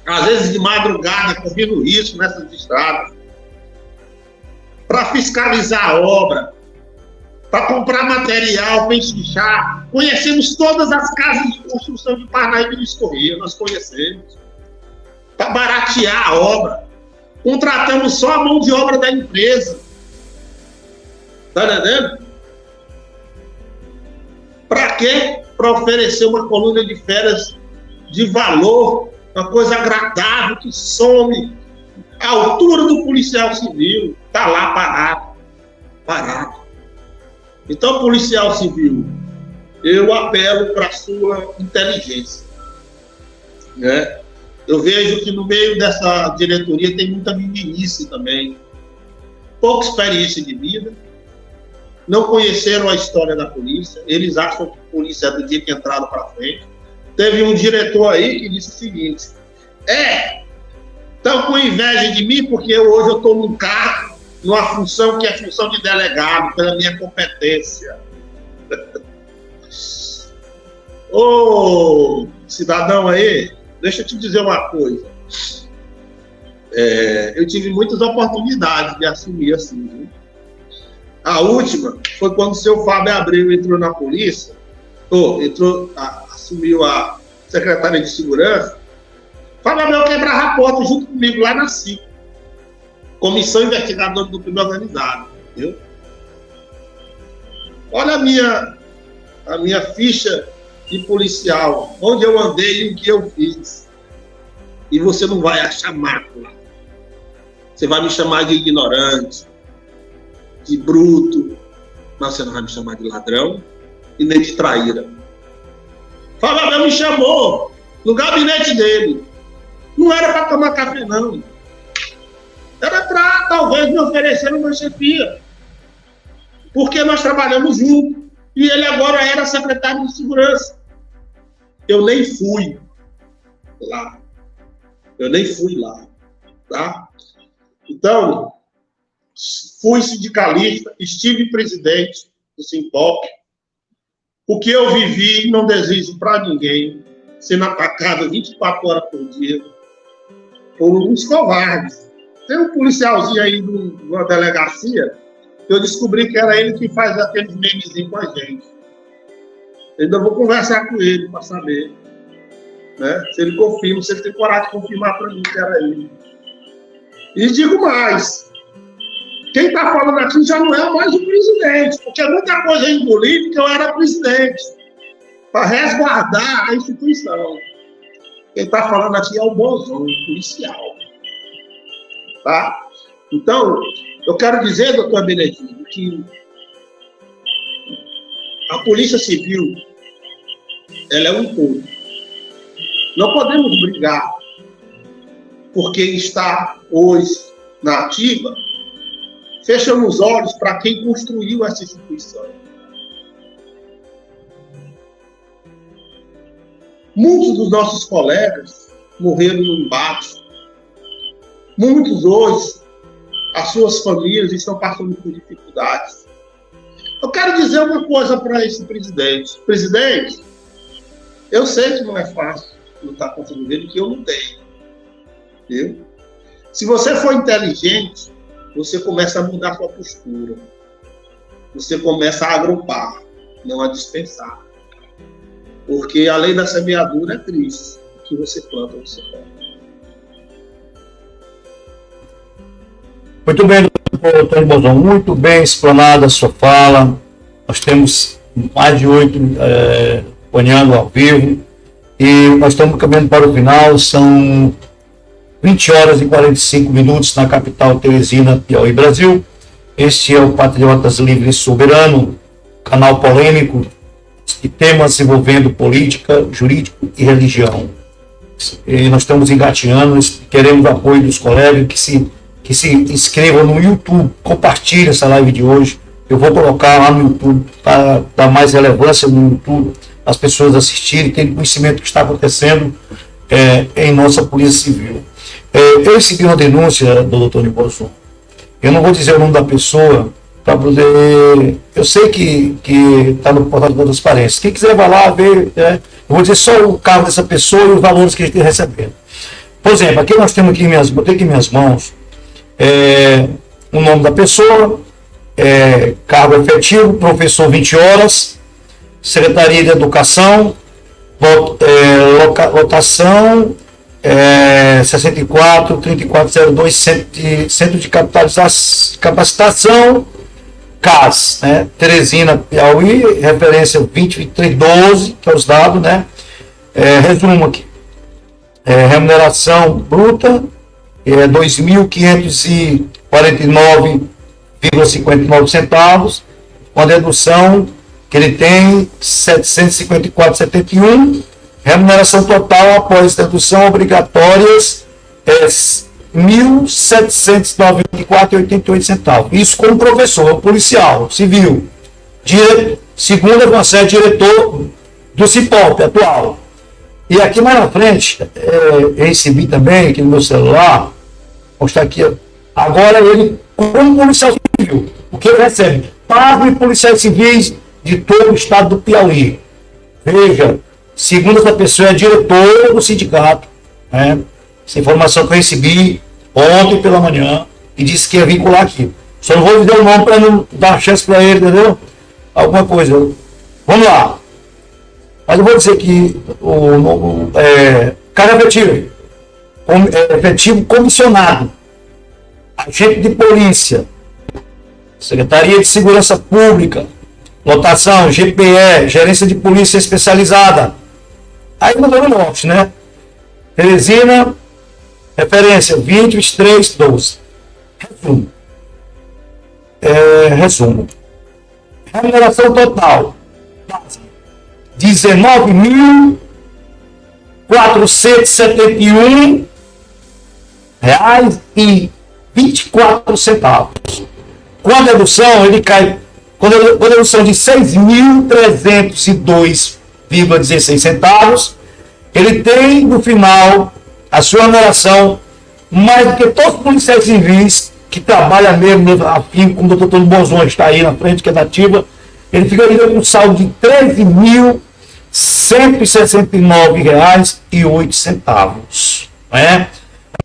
às vezes de madrugada, correndo risco nessas estradas, para fiscalizar a obra, para comprar material, para enxinchar. Conhecemos todas as casas de construção de Parnaíba e do Escorreio, nós conhecemos. Para baratear a obra. Contratamos só a mão de obra da empresa. Está entendendo? Para quê? Para oferecer uma coluna de férias de valor, uma coisa agradável, que some à altura do policial civil. Está lá parado. Então, policial civil, eu apelo para a sua inteligência. Né? Eu vejo que no meio dessa diretoria tem muita meninice também, pouca experiência de vida, não conheceram a história da polícia, eles acham que a polícia é do dia que entraram para frente. Teve um diretor aí que disse o seguinte, estão com inveja de mim porque hoje eu estou num cargo, numa função que é função de delegado, pela minha competência. Ô, cidadão aí, deixa eu te dizer uma coisa. Eu tive muitas oportunidades de assumir assim. Viu? A última foi quando o seu Fábio Abreu entrou na polícia, assumiu a secretaria de segurança. Fábio Abreu quebrava a porta junto comigo lá na CIC. Comissão Investigadora do Crime Organizado. Viu? Olha a minha ficha de policial, onde eu andei e o que eu fiz. E você não vai achar mácula. Você vai me chamar de ignorante, de bruto, mas você não vai me chamar de ladrão e nem de traíra. Fábio me chamou no gabinete dele. Não era para tomar café, não. Era para, talvez, me oferecer uma chefia. Porque nós trabalhamos juntos. E ele agora era secretário de segurança. Eu nem fui lá. Tá? Então, fui sindicalista, estive presidente do Simpop. O que eu vivi, não desejo para ninguém, sendo atacado 24 horas por dia por uns covardes. Tem um policialzinho aí de uma delegacia, que eu descobri que era ele que faz aqueles memezinhos com a gente. Eu ainda vou conversar com ele para saber, né? Se ele confirma, se ele tem coragem de confirmar para mim que era ele. E digo mais, quem está falando aqui já não é mais o presidente, porque muita coisa eu engoli porque eu era presidente, para resguardar a instituição. Quem está falando aqui é o bonzão, o policial. Tá? Então, eu quero dizer, doutor Benedito, que A Polícia Civil, ela é um todo. Não podemos brigar porque está hoje na ativa, fechamos os olhos para quem construiu essa instituição. Muitos dos nossos colegas morreram no embate. Muitos hoje, as suas famílias estão passando por dificuldades. Eu quero dizer uma coisa para esse presidente. Presidente, eu sei que não é fácil lutar contra o governo, que eu não tenho. Viu? Se você for inteligente, você começa a mudar sua postura. Você começa a agrupar, não a dispensar. Porque a lei da semeadura é triste. O que você planta, você colhe. Muito bem, doutor Antônio Bozon, muito bem explanada a sua fala. Nós temos mais de 8 acompanhando ao vivo e nós estamos caminhando para o final. São 20 horas e 45 minutos na capital Teresina, Piauí, Brasil. Este é o Patriotas Livre e Soberano, canal polêmico de temas envolvendo política, jurídico e religião. E nós estamos engateando, queremos o apoio dos colegas que se inscrevam no YouTube, compartilhem essa live de hoje. Eu vou colocar lá no YouTube para dar mais relevância no YouTube, as pessoas assistirem, terem conhecimento do que está acontecendo em nossa Polícia Civil. Eu recebi uma denúncia do doutor Bozon. Eu não vou dizer o nome da pessoa para poder. Eu sei que está no portal da transparência. Quem quiser vai lá ver, eu vou dizer só o cargo dessa pessoa e os valores que a gente está recebendo. Por exemplo, aqui nós temos aqui botei aqui em minhas mãos o nome da pessoa, cargo efetivo, professor 20 horas, Secretaria de Educação, lotação 64-3402, Centro de Capacitação, CAS, né? Teresina, Piauí, referência 202312, que é os dados, né? Resumo aqui. Remuneração bruta, 2.549,59 centavos, com a dedução que ele tem 754,71. Remuneração total após dedução obrigatórias 1.794,88 centavos. Isso como professor, policial, civil. Segunda você é diretor do CIPOP atual. E aqui mais na frente, eu recebi também aqui no meu celular, vou mostrar aqui, agora ele, como policial civil, o que ele recebe? Pago de policiais civis de todo o estado do Piauí. Veja, segundo essa pessoa, é diretor do sindicato, né? Essa informação que eu recebi ontem pela manhã e disse que ia vincular aqui. Só não vou dizer o nome para não dar chance para ele, entendeu? Alguma coisa. Vamos lá. Mas eu vou dizer que o cargo efetivo comissionado, agente de polícia, Secretaria de Segurança Pública, lotação, GPE, Gerência de Polícia Especializada. Aí mandou no norte, né? Teresina, referência 202312. Resumo. Remuneração total: R$19.471,24. Com a dedução, ele cai. Com a dedução de 6.302,16 centavos, ele tem no final a sua remuneração mais do que todos os policiais civis que trabalham mesmo afim, como o doutor Bozon está aí na frente, que é da ativa. Ele ficaria com um saldo de R$13.169,08. Né?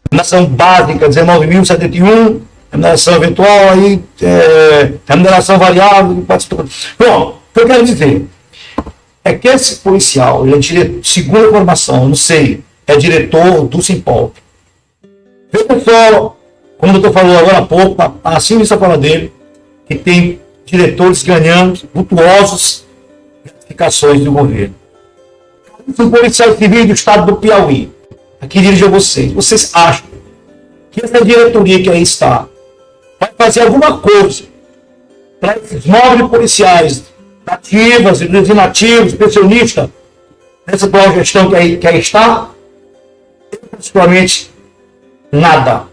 Remuneração básica, R$19.071. Remuneração eventual, aí, remuneração variável. Bom, o que eu quero dizer é que esse policial, ele é diretor, segundo a informação, eu não sei, é diretor do Simpol. Veja só, como o doutor falou agora há pouco, assim está falando dele, que tem diretores ganhando vultuosos gratificações do governo. Um policial civil do estado do Piauí, aqui dirijo a vocês. Vocês acham que essa diretoria que aí está vai fazer alguma coisa para esses 9 policiais nativas e dos inativos, pensionistas, nessa atual gestão que aí está? Praticamente nada.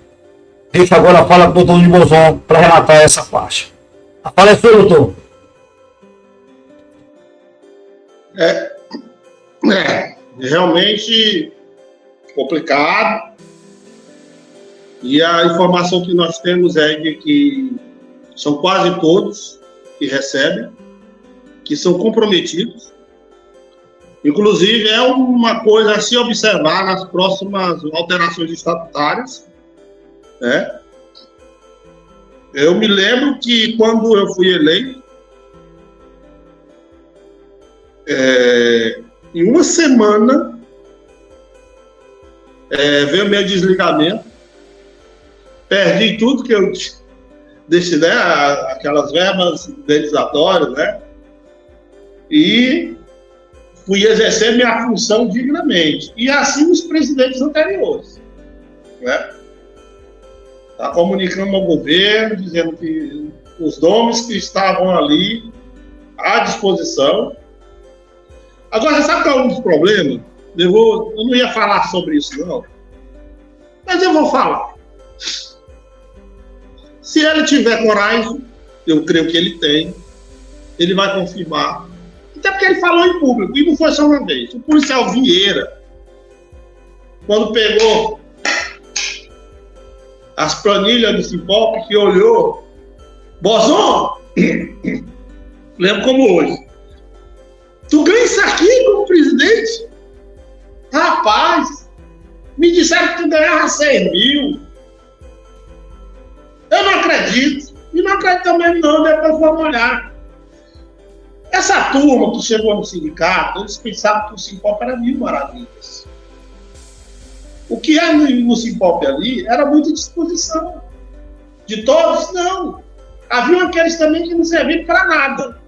Deixa agora a fala com o doutor de Bozon para relatar essa parte. A fala é sua, doutor. Realmente complicado. E a informação que nós temos é de que são quase todos que recebem, que são comprometidos. Inclusive, é uma coisa a se observar nas próximas alterações estatutárias. Né? Eu me lembro que quando eu fui eleito, em uma semana, veio meu desligamento, perdi tudo que eu deixei, né, aquelas verbas indenizatórias, né, e fui exercer minha função dignamente. E assim os presidentes anteriores, né? Está comunicando ao governo, dizendo que os nomes que estavam ali à disposição. Agora, você sabe qual é um dos problemas? Eu não ia falar sobre isso, não. Mas eu vou falar. Se ele tiver coragem, eu creio que ele tem, ele vai confirmar. Até porque ele falou em público, e não foi só uma vez. O policial Vieira, quando pegou as planilhas do Simpop, que olhou, Bozon, lembro como hoje, tu ganha isso aqui como presidente? Rapaz, me disseram que tu ganhava 100 mil. Eu não acredito. E não acredito também não, depois vamos olhar. Essa turma que chegou no sindicato, eles pensavam que o Simpop era 1000 maravilhas. O que era no Simpop ali era muita disposição. De todos, não. Havia aqueles também que não serviam para nada.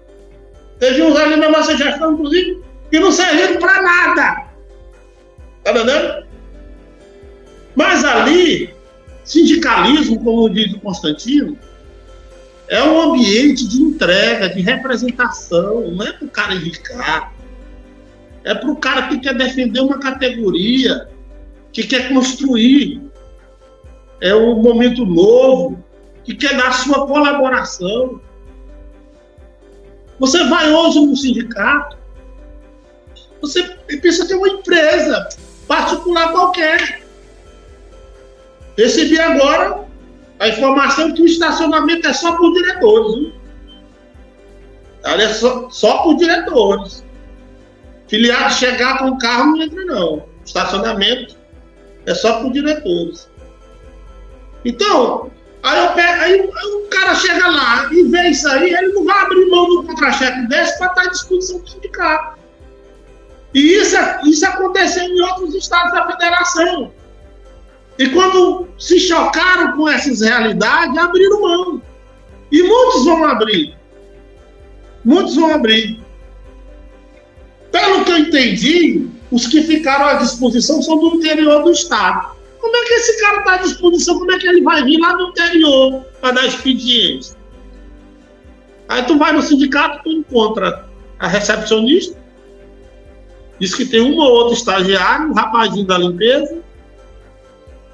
Teve uns ali na nossa gestão, inclusive, que não serviram para nada. Está entendendo? Mas ali, sindicalismo, como diz o Constantino, é um ambiente de entrega, de representação. Não é para o cara enricar. É para o cara que quer defender uma categoria, que quer construir um momento novo, que quer dar sua colaboração. Você vai hoje no sindicato, você pensa que é uma empresa particular qualquer. Recebi agora a informação que o estacionamento é só por diretores. Viu? É só por diretores. Filiado chegar com o carro não entra, não. Estacionamento é só por diretores. Então, aí o cara chega lá e vê isso aí, ele não vai abrir mão do contra-cheque desse para estar à disposição do sindicato. E isso aconteceu em outros estados da federação. E quando se chocaram com essas realidades, abriram mão. E muitos vão abrir. Muitos vão abrir. Pelo que eu entendi, os que ficaram à disposição são do interior do estado. Como é que esse cara está à disposição? Como é que ele vai vir lá do interior para dar expediente? Aí tu vai no sindicato, tu encontra a recepcionista, diz que tem uma ou outra estagiária, um rapazinho da limpeza,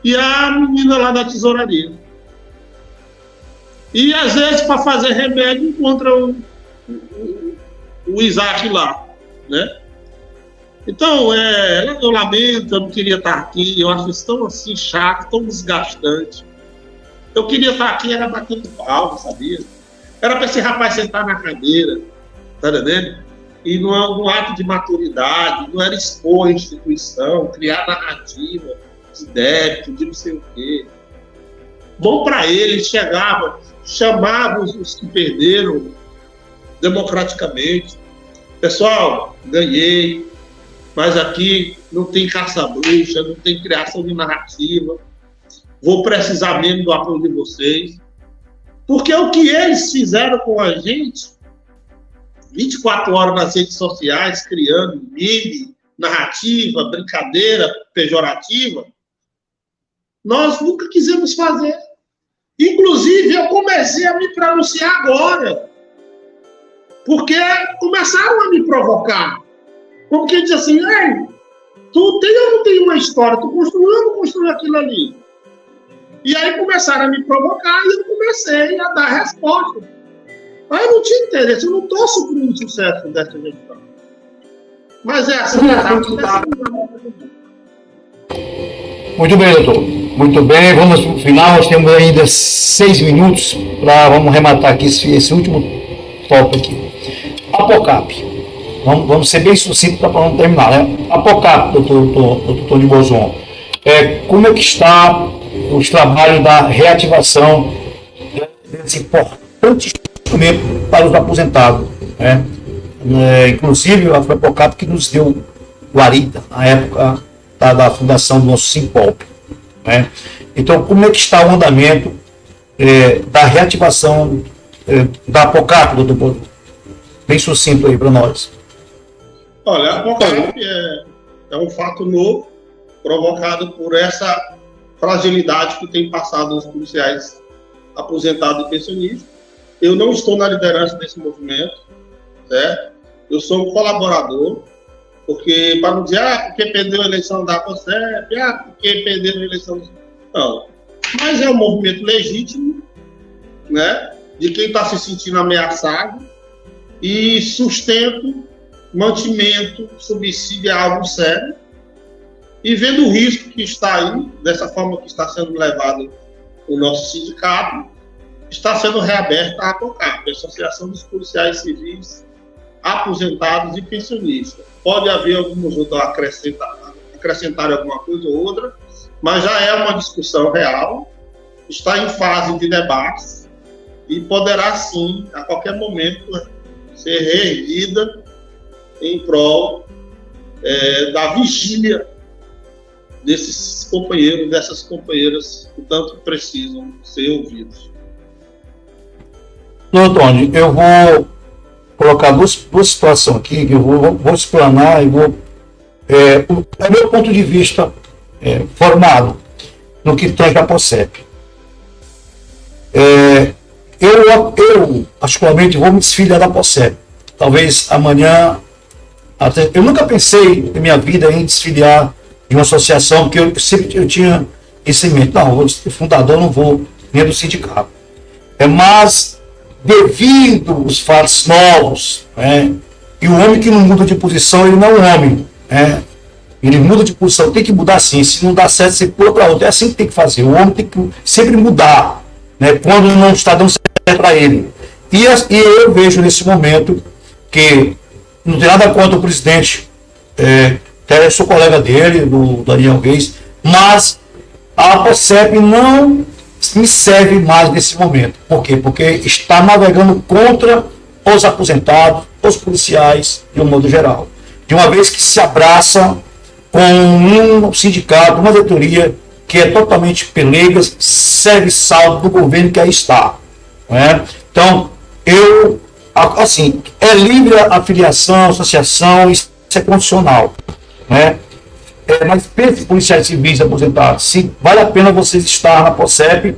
e a menina lá da tesouraria. E às vezes, para fazer remédio, encontra o Isaac lá, né? Então, eu lamento, eu não queria estar aqui, eu acho isso tão assim chato, tão desgastante. Eu queria estar aqui, era batendo palma, sabia? Era para esse rapaz sentar na cadeira, tá entendendo? E num ato de maturidade, não era expor a instituição, criar narrativa de débito, de não sei o quê. Bom para ele, chamava os que perderam democraticamente. Pessoal, ganhei, mas aqui não tem caça-bruxa, não tem criação de narrativa. Vou precisar mesmo do apoio de vocês. Porque o que eles fizeram com a gente, 24 horas nas redes sociais, criando meme, narrativa, brincadeira pejorativa, nós nunca quisemos fazer. Inclusive, eu comecei a me pronunciar agora. Porque começaram a me provocar. Como que diz assim, ei, tu tem ou não tem uma história? Tu construiu ou não construiu aquilo ali? E aí começaram a me provocar e eu comecei a dar resposta. Mas eu não tinha interesse, eu não torço para o sucesso dessa gestão. Mas é assim que está acontecendo. Muito bem, doutor. Muito bem, vamos para o final. Nós temos ainda 6 minutos para vamos rematar aqui esse último tópico aqui. Apocap. Vamos ser bem sucintos para não terminar, né? Apocap, doutor Tony Bozon. Como é que está os trabalhos da reativação desse importante instrumento para os aposentados, né? Inclusive, foi a Apocap que nos deu guarida na época da fundação do nosso Simpolp, né? Então, como é que está o andamento da reativação da Apocap, doutor Bozon? Bem sucinto aí para nós. Olha, a Apocap é um fato novo, provocado por essa fragilidade que tem passado os policiais aposentados e pensionistas. Eu não estou na liderança desse movimento, certo? Eu sou um colaborador, porque para não dizer, porque perdeu a eleição da CONCEP, porque perdeu a eleição... Não, mas é um movimento legítimo, né, de quem está se sentindo ameaçado, e sustento, mantimento, subsídio é algo sério, e vendo o risco que está aí, dessa forma que está sendo levado o nosso sindicato, está sendo reaberta a APOCAP, a Associação dos Policiais Civis Aposentados e Pensionistas. Pode haver alguns outros acrescentar alguma coisa ou outra, mas já é uma discussão real, está em fase de debates e poderá sim, a qualquer momento, ser reerguida em prol da vigília desses companheiros, dessas companheiras que tanto precisam ser ouvidos. Doutor Tony, eu vou colocar duas situações aqui, que eu vou explanar e vou... É meu ponto de vista formado no que tange a POSEP. Eu, particularmente, vou me desfiliar da POSEP. Talvez amanhã... eu nunca pensei em minha vida em desfiliar de uma associação, porque eu tinha esse em mente. Não, eu vou ser fundador, não vou nem do sindicato. Mas, devido aos fatos novos, e o homem que não muda de posição, ele não é um homem. Ele muda de posição, tem que mudar sim. Se não dá certo, você pula para outro. É assim que tem que fazer. O homem tem que sempre mudar, quando não está dando certo para ele. E eu vejo nesse momento que não tem nada contra o presidente, até sou colega dele, do Daniel Reis, mas a POSEP não me serve mais nesse momento. Por quê? Porque está navegando contra os aposentados, os policiais, de um modo geral. De uma vez que se abraça com um sindicato, uma diretoria que é totalmente pelegas, serve saldo do governo que aí está. Então, assim, é livre a filiação, a associação, isso é condicional. Mas pense, policiais civis aposentados, se vale a pena vocês estar na POSEP,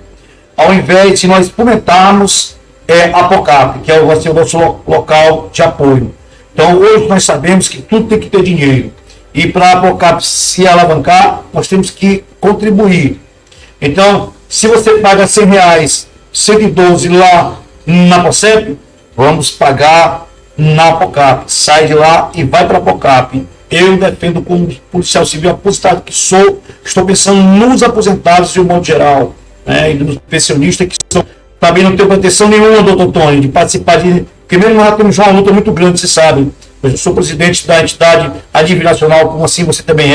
ao invés de nós fomentarmos a APOCAP, que vai ser o nosso local de apoio. Então, hoje nós sabemos que tudo tem que ter dinheiro. E para a APOCAP se alavancar, nós temos que contribuir. Então, se você paga R$100, 112 lá na POSEP, vamos pagar na APOCAP. Sai de lá e vai para a APOCAP. Eu defendo como policial civil aposentado que sou, estou pensando nos aposentados de um modo geral, e nos pensionistas que são, também não tenho proteção nenhuma, doutor Tony, de participar de... Porque mesmo nós temos uma luta muito grande, você sabe. Eu sou presidente da entidade nacional, como assim você também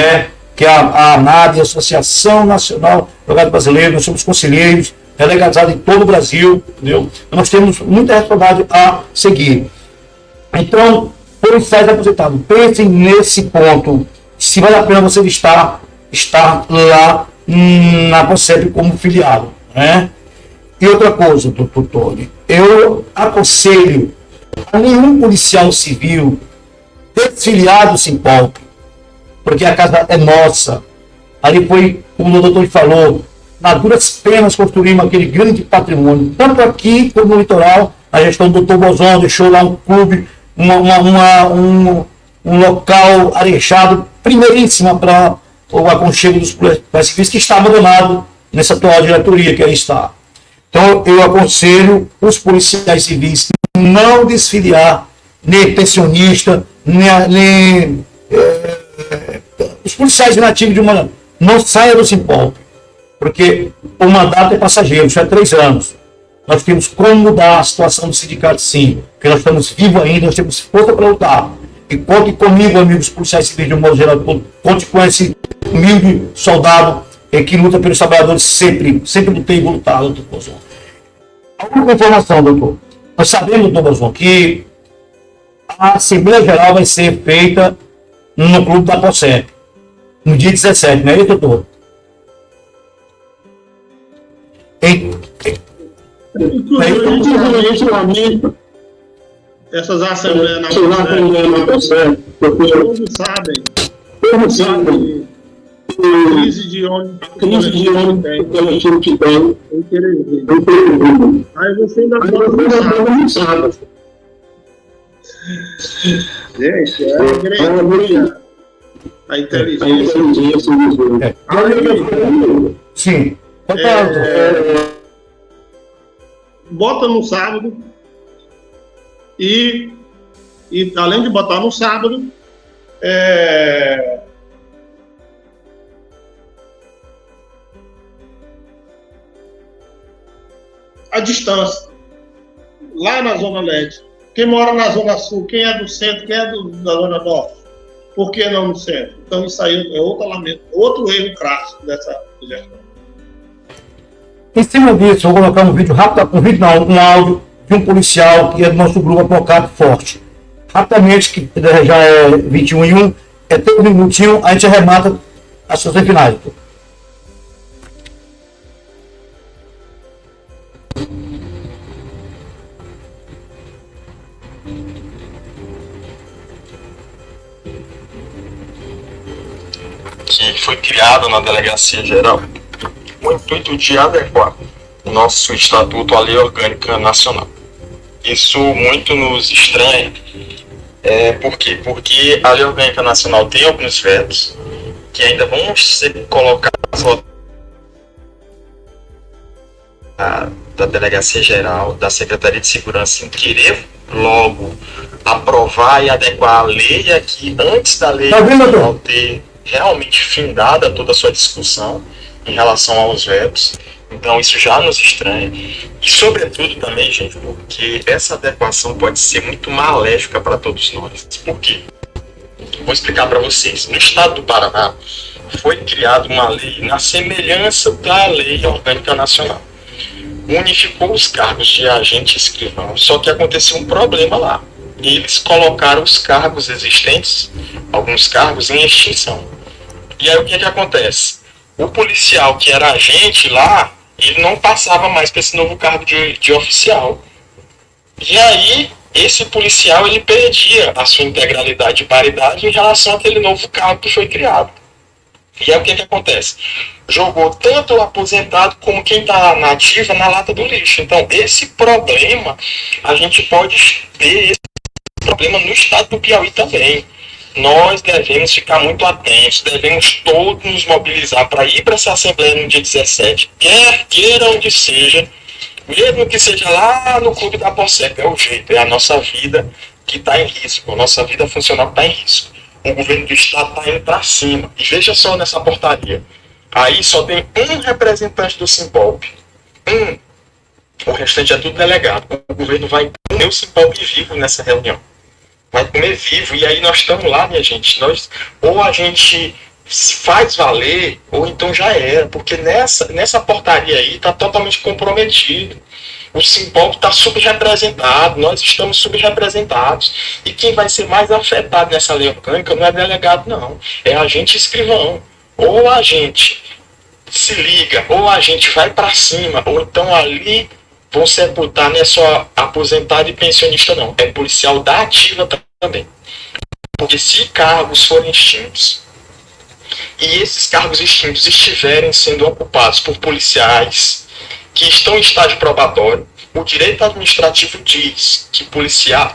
que é a ANAD, Associação Nacional de Advogados Brasileiros. Nós somos conselheiros, legalizados em todo o Brasil, entendeu? Nós temos muita responsabilidade a seguir. Então, policiais aposentados, pensem nesse ponto, se vale a pena você estar lá na POSEP como filiado. E outra coisa, doutor Tony, eu aconselho a nenhum policial civil desfiliado do Simpolp, porque a casa é nossa. Ali foi, como o doutor falou, nas duras penas construímos aquele grande patrimônio, tanto aqui como no litoral. a gestão do Dr. Bozon deixou lá um clube, um local arejado, primeiríssima para o aconchego dos policiais civis, que está abandonado nessa atual diretoria que aí está. Então, eu aconselho os policiais civis não desfiliar nem pensionista, nem os policiais inativos de uma... Não saia do Simpol, porque o mandato é passageiro, isso é 3 anos. Nós temos como mudar a situação do sindicato, sim, porque nós estamos vivos ainda, nós temos força para lutar. E conte comigo, amigos policiais civis de um modo geral, conte com esse humilde soldado que luta pelos trabalhadores sempre lutei e vou lutar, doutor Bozon. A única informação, doutor, nós sabemos, doutor Bozon, que a Assembleia Geral vai ser feita no Clube da POSEP, no dia 17, não é isso, doutor? Essas assembleias na POSEP, todos sabem a crise de ônibus que tem em Teresina. Aí você ainda não sabe. Gente, é a igreja. A inteligência. Sim. Bota no sábado e além de botar no sábado, a distância. Lá na Zona Leste. Quem mora na Zona Sul, quem é do centro, quem é da Zona Norte? Por que não no centro? Então isso aí é outro erro crasso dessa gestão. Em cima disso, eu vou colocar um vídeo rápido, um áudio de um policial que é do nosso grupo Apocado Forte. Rapidamente, que já é 21h01, é 3 minutinhos, a gente arremata as suas finais. Que foi criado na Delegacia Geral com o intuito de adequar o nosso Estatuto à Lei Orgânica Nacional. Isso muito nos estranha. Por quê? Porque a Lei Orgânica Nacional tem alguns vetos que ainda vão ser colocados da Delegacia Geral, da Secretaria de Segurança, em querer logo aprovar e adequar a lei aqui antes da lei ter realmente findada toda a sua discussão em relação aos vetos. Então isso já nos estranha. E sobretudo também, gente, porque essa adequação pode ser muito maléfica para todos nós. Por quê? Vou explicar para vocês. No estado do Paraná foi criada uma lei na semelhança da Lei Orgânica Nacional. Unificou os cargos de agente e escrivão, só que aconteceu um problema lá. Eles colocaram os cargos existentes, alguns cargos, em extinção. E aí o que acontece? O policial que era agente lá, ele não passava mais para esse novo cargo de oficial. E aí, esse policial, ele perdia a sua integralidade e paridade em relação àquele novo cargo que foi criado. E aí o que acontece? Jogou tanto o aposentado como quem está na ativa na lata do lixo. Então, esse problema, a gente pode ter esse problema no estado do Piauí também. Nós devemos ficar muito atentos, devemos todos nos mobilizar para ir para essa Assembleia no dia 17, quer queira onde seja, mesmo que seja lá no Clube da POSEP, é o jeito, é a nossa vida que está em risco, a nossa vida funcional está em risco. O governo do estado está indo para cima. E veja só nessa portaria, aí só tem um representante do Simpolp, o restante é tudo delegado. O governo vai comer o Simpolp vivo nessa reunião. Vai comer vivo, e aí nós estamos lá, minha gente, ou a gente faz valer, ou então já era, porque nessa portaria aí está totalmente comprometido. O Simpolp está subrepresentado, nós estamos subrepresentados, e quem vai ser mais afetado nessa lei orgânica não é delegado não, é agente escrivão. Ou a gente se liga, ou a gente vai para cima, ou então ali vão sepultar, não é só aposentado e pensionista não, é policial da ativa também. Porque se cargos forem extintos, e esses cargos extintos estiverem sendo ocupados por policiais que estão em estágio probatório, o direito administrativo diz que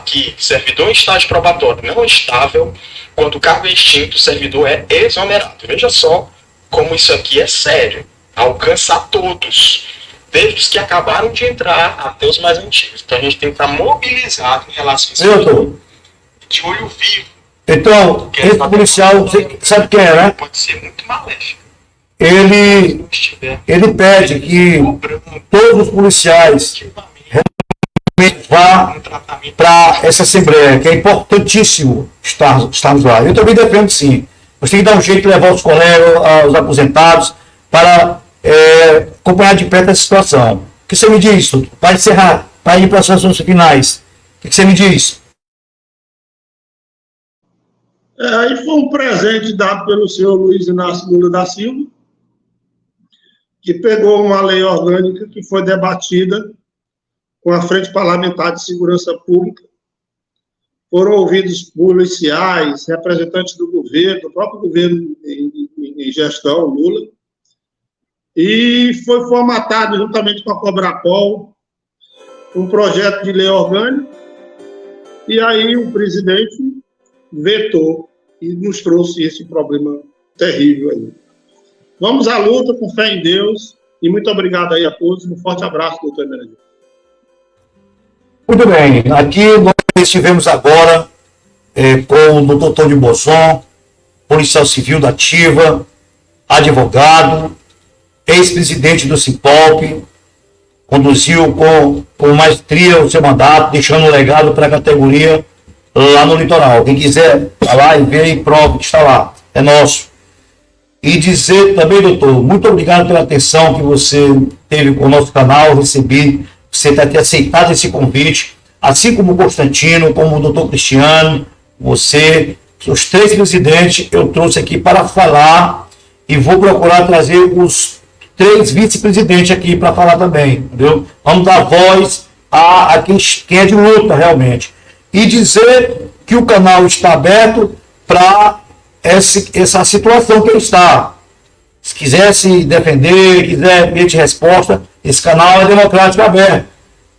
que servidor em estágio probatório não é estável, quando o cargo é extinto, o servidor é exonerado. Veja só como isso aqui é sério. Alcança a todos, desde os que acabaram de entrar até os mais antigos. Então a gente tem que estar mobilizado em relação a isso. De olho vivo. Então, esse policial, você sabe quem é, né? Pode ser muito maléfico. Ele pede que todos os policiais vá para essa Assembleia, que é importantíssimo estarmos lá. Eu também defendo, sim. Você tem que dar um jeito de levar os colegas, os aposentados, para acompanhar de perto essa situação. O que você me diz, para encerrar, para ir para as ações finais? O que você me diz? Aí foi um presente dado pelo senhor Luiz Inácio Lula da Silva, que pegou uma lei orgânica que foi debatida com a Frente Parlamentar de Segurança Pública. Foram ouvidos policiais, representantes do governo, do próprio governo em gestão, Lula, e foi formatado, juntamente com a Cobrapol, um projeto de lei orgânica, e aí o presidente vetou e nos trouxe esse problema terrível aí. Vamos à luta com fé em Deus e muito obrigado aí a todos. Um forte abraço, doutor Emerson. Muito bem. Aqui nós estivemos agora com o doutor Tony Bosson, policial civil da Ativa, advogado, ex-presidente do Cipolp, conduziu com maestria o seu mandato, deixando um legado para a categoria lá no litoral. Quem quiser falar e ver e prova que está lá, é nosso. E dizer também, doutor, muito obrigado pela atenção que você teve com o nosso canal, recebi, você ter aceitado esse convite, assim como o Constantino, como o doutor Cristiano, você, os 3 presidentes, eu trouxe aqui para falar e vou procurar trazer os 3 vice-presidentes aqui para falar também, entendeu? Vamos dar voz a quem é de luta, realmente. E dizer que o canal está aberto para essa situação que ele está. Se quiser se defender, quiser pedir resposta, esse canal é democrático aberto.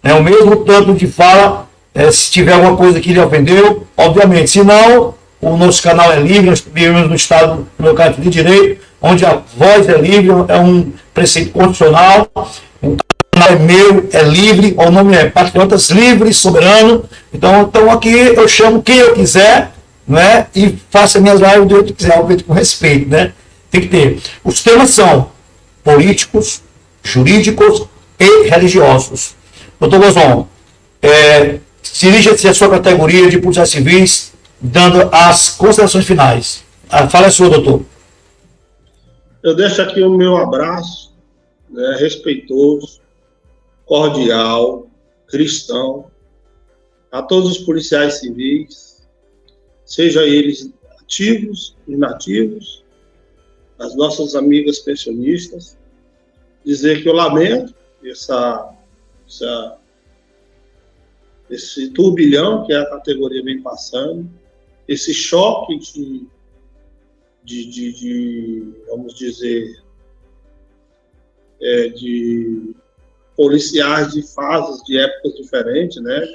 O mesmo tanto de fala, se tiver alguma coisa que lhe ofendeu, obviamente. Se não, o nosso canal é livre, nós vivemos no Estado democrático de direito, onde a voz é livre, é um preceito constitucional, o canal é meu, é livre, o nome é Patriotas Livre, Soberano. Então aqui eu chamo quem eu quiser, né? E faça minhas lives do jeito que quiser, com respeito, né? Tem que ter. Os temas são políticos, jurídicos e religiosos. Doutor Bosson, dirija-se à sua categoria de policiais civis, dando as considerações finais. Fala a sua, doutor. Eu deixo aqui o meu abraço, né, respeitoso, cordial, cristão, a todos os policiais civis, seja eles ativos, inativos, as nossas amigas pensionistas, dizer que eu lamento esse turbilhão que a categoria vem passando, esse choque de vamos dizer, de policiais de fases, de épocas diferentes, né?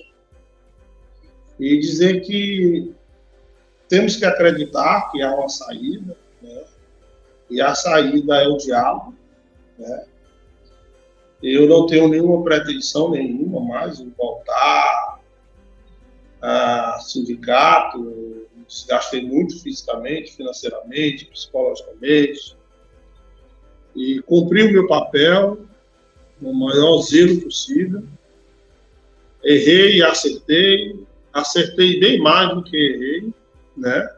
E dizer que temos que acreditar que há uma saída, né? E a saída é o diálogo, né? Eu não tenho nenhuma pretensão nenhuma mais em voltar a sindicato, me desgastei muito fisicamente, financeiramente, psicologicamente, e cumpri o meu papel no maior zelo possível. Errei e acertei bem mais do que errei, né?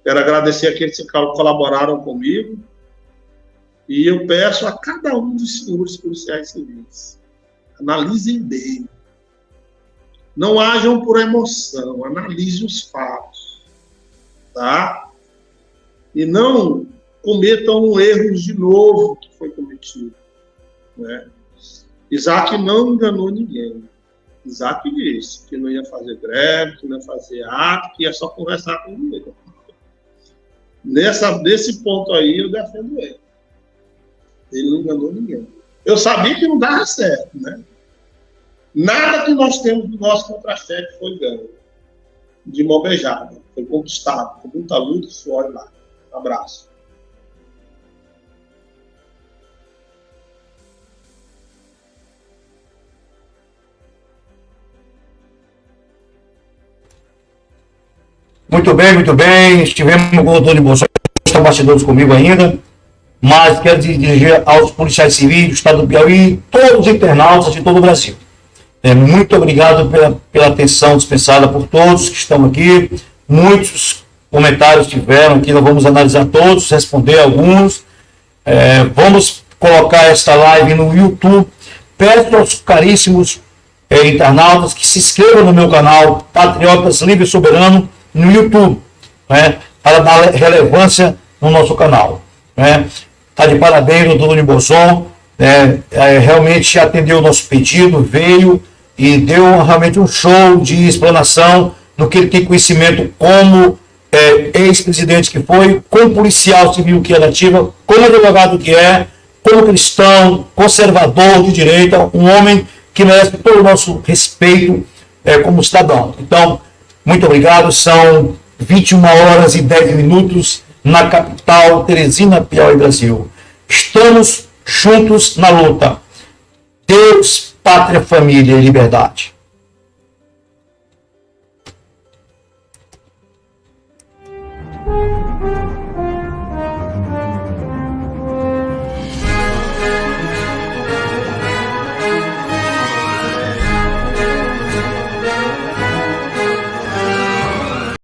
Quero agradecer aqueles que colaboraram comigo, e eu peço a cada um dos senhores policiais civis, analisem bem, não ajam por emoção, analisem os fatos, tá? E não cometam erros de novo que foi cometido, né? Isaac não enganou ninguém. Isaac disse que não ia fazer greve, que não ia fazer ato, que ia só conversar com ele. Nesse ponto aí, eu defendo ele. Ele não enganou ninguém. Eu sabia que não dava certo, né? Nada que nós temos do nosso contra-cheque foi ganho de mão beijada. Foi conquistado, com muita luta, suor e lágrimas. Abraço. Muito bem, muito bem. Estivemos com o doutor de Bolsonaro, estão bastidores comigo ainda, mas quero dirigir aos policiais civis do estado do Piauí, todos os internautas de todo o Brasil. Muito obrigado pela atenção dispensada por todos que estão aqui. Muitos comentários tiveram aqui, nós vamos analisar todos, responder alguns. Vamos colocar esta live no YouTube. Peço aos caríssimos internautas que se inscrevam no meu canal Patriotas Livre e Soberano no YouTube, para dar relevância no nosso canal. Está de parabéns, doutor Tony Bolson, realmente atendeu o nosso pedido, veio e deu realmente um show de explanação no que ele tem conhecimento como ex-presidente que foi, como policial civil que é nativa, como advogado que é, como cristão, conservador de direita, um homem que merece todo o nosso respeito como cidadão. Então, muito obrigado, são 21h10 na capital Teresina, Piauí, Brasil. Estamos juntos na luta. Deus, pátria, família e liberdade.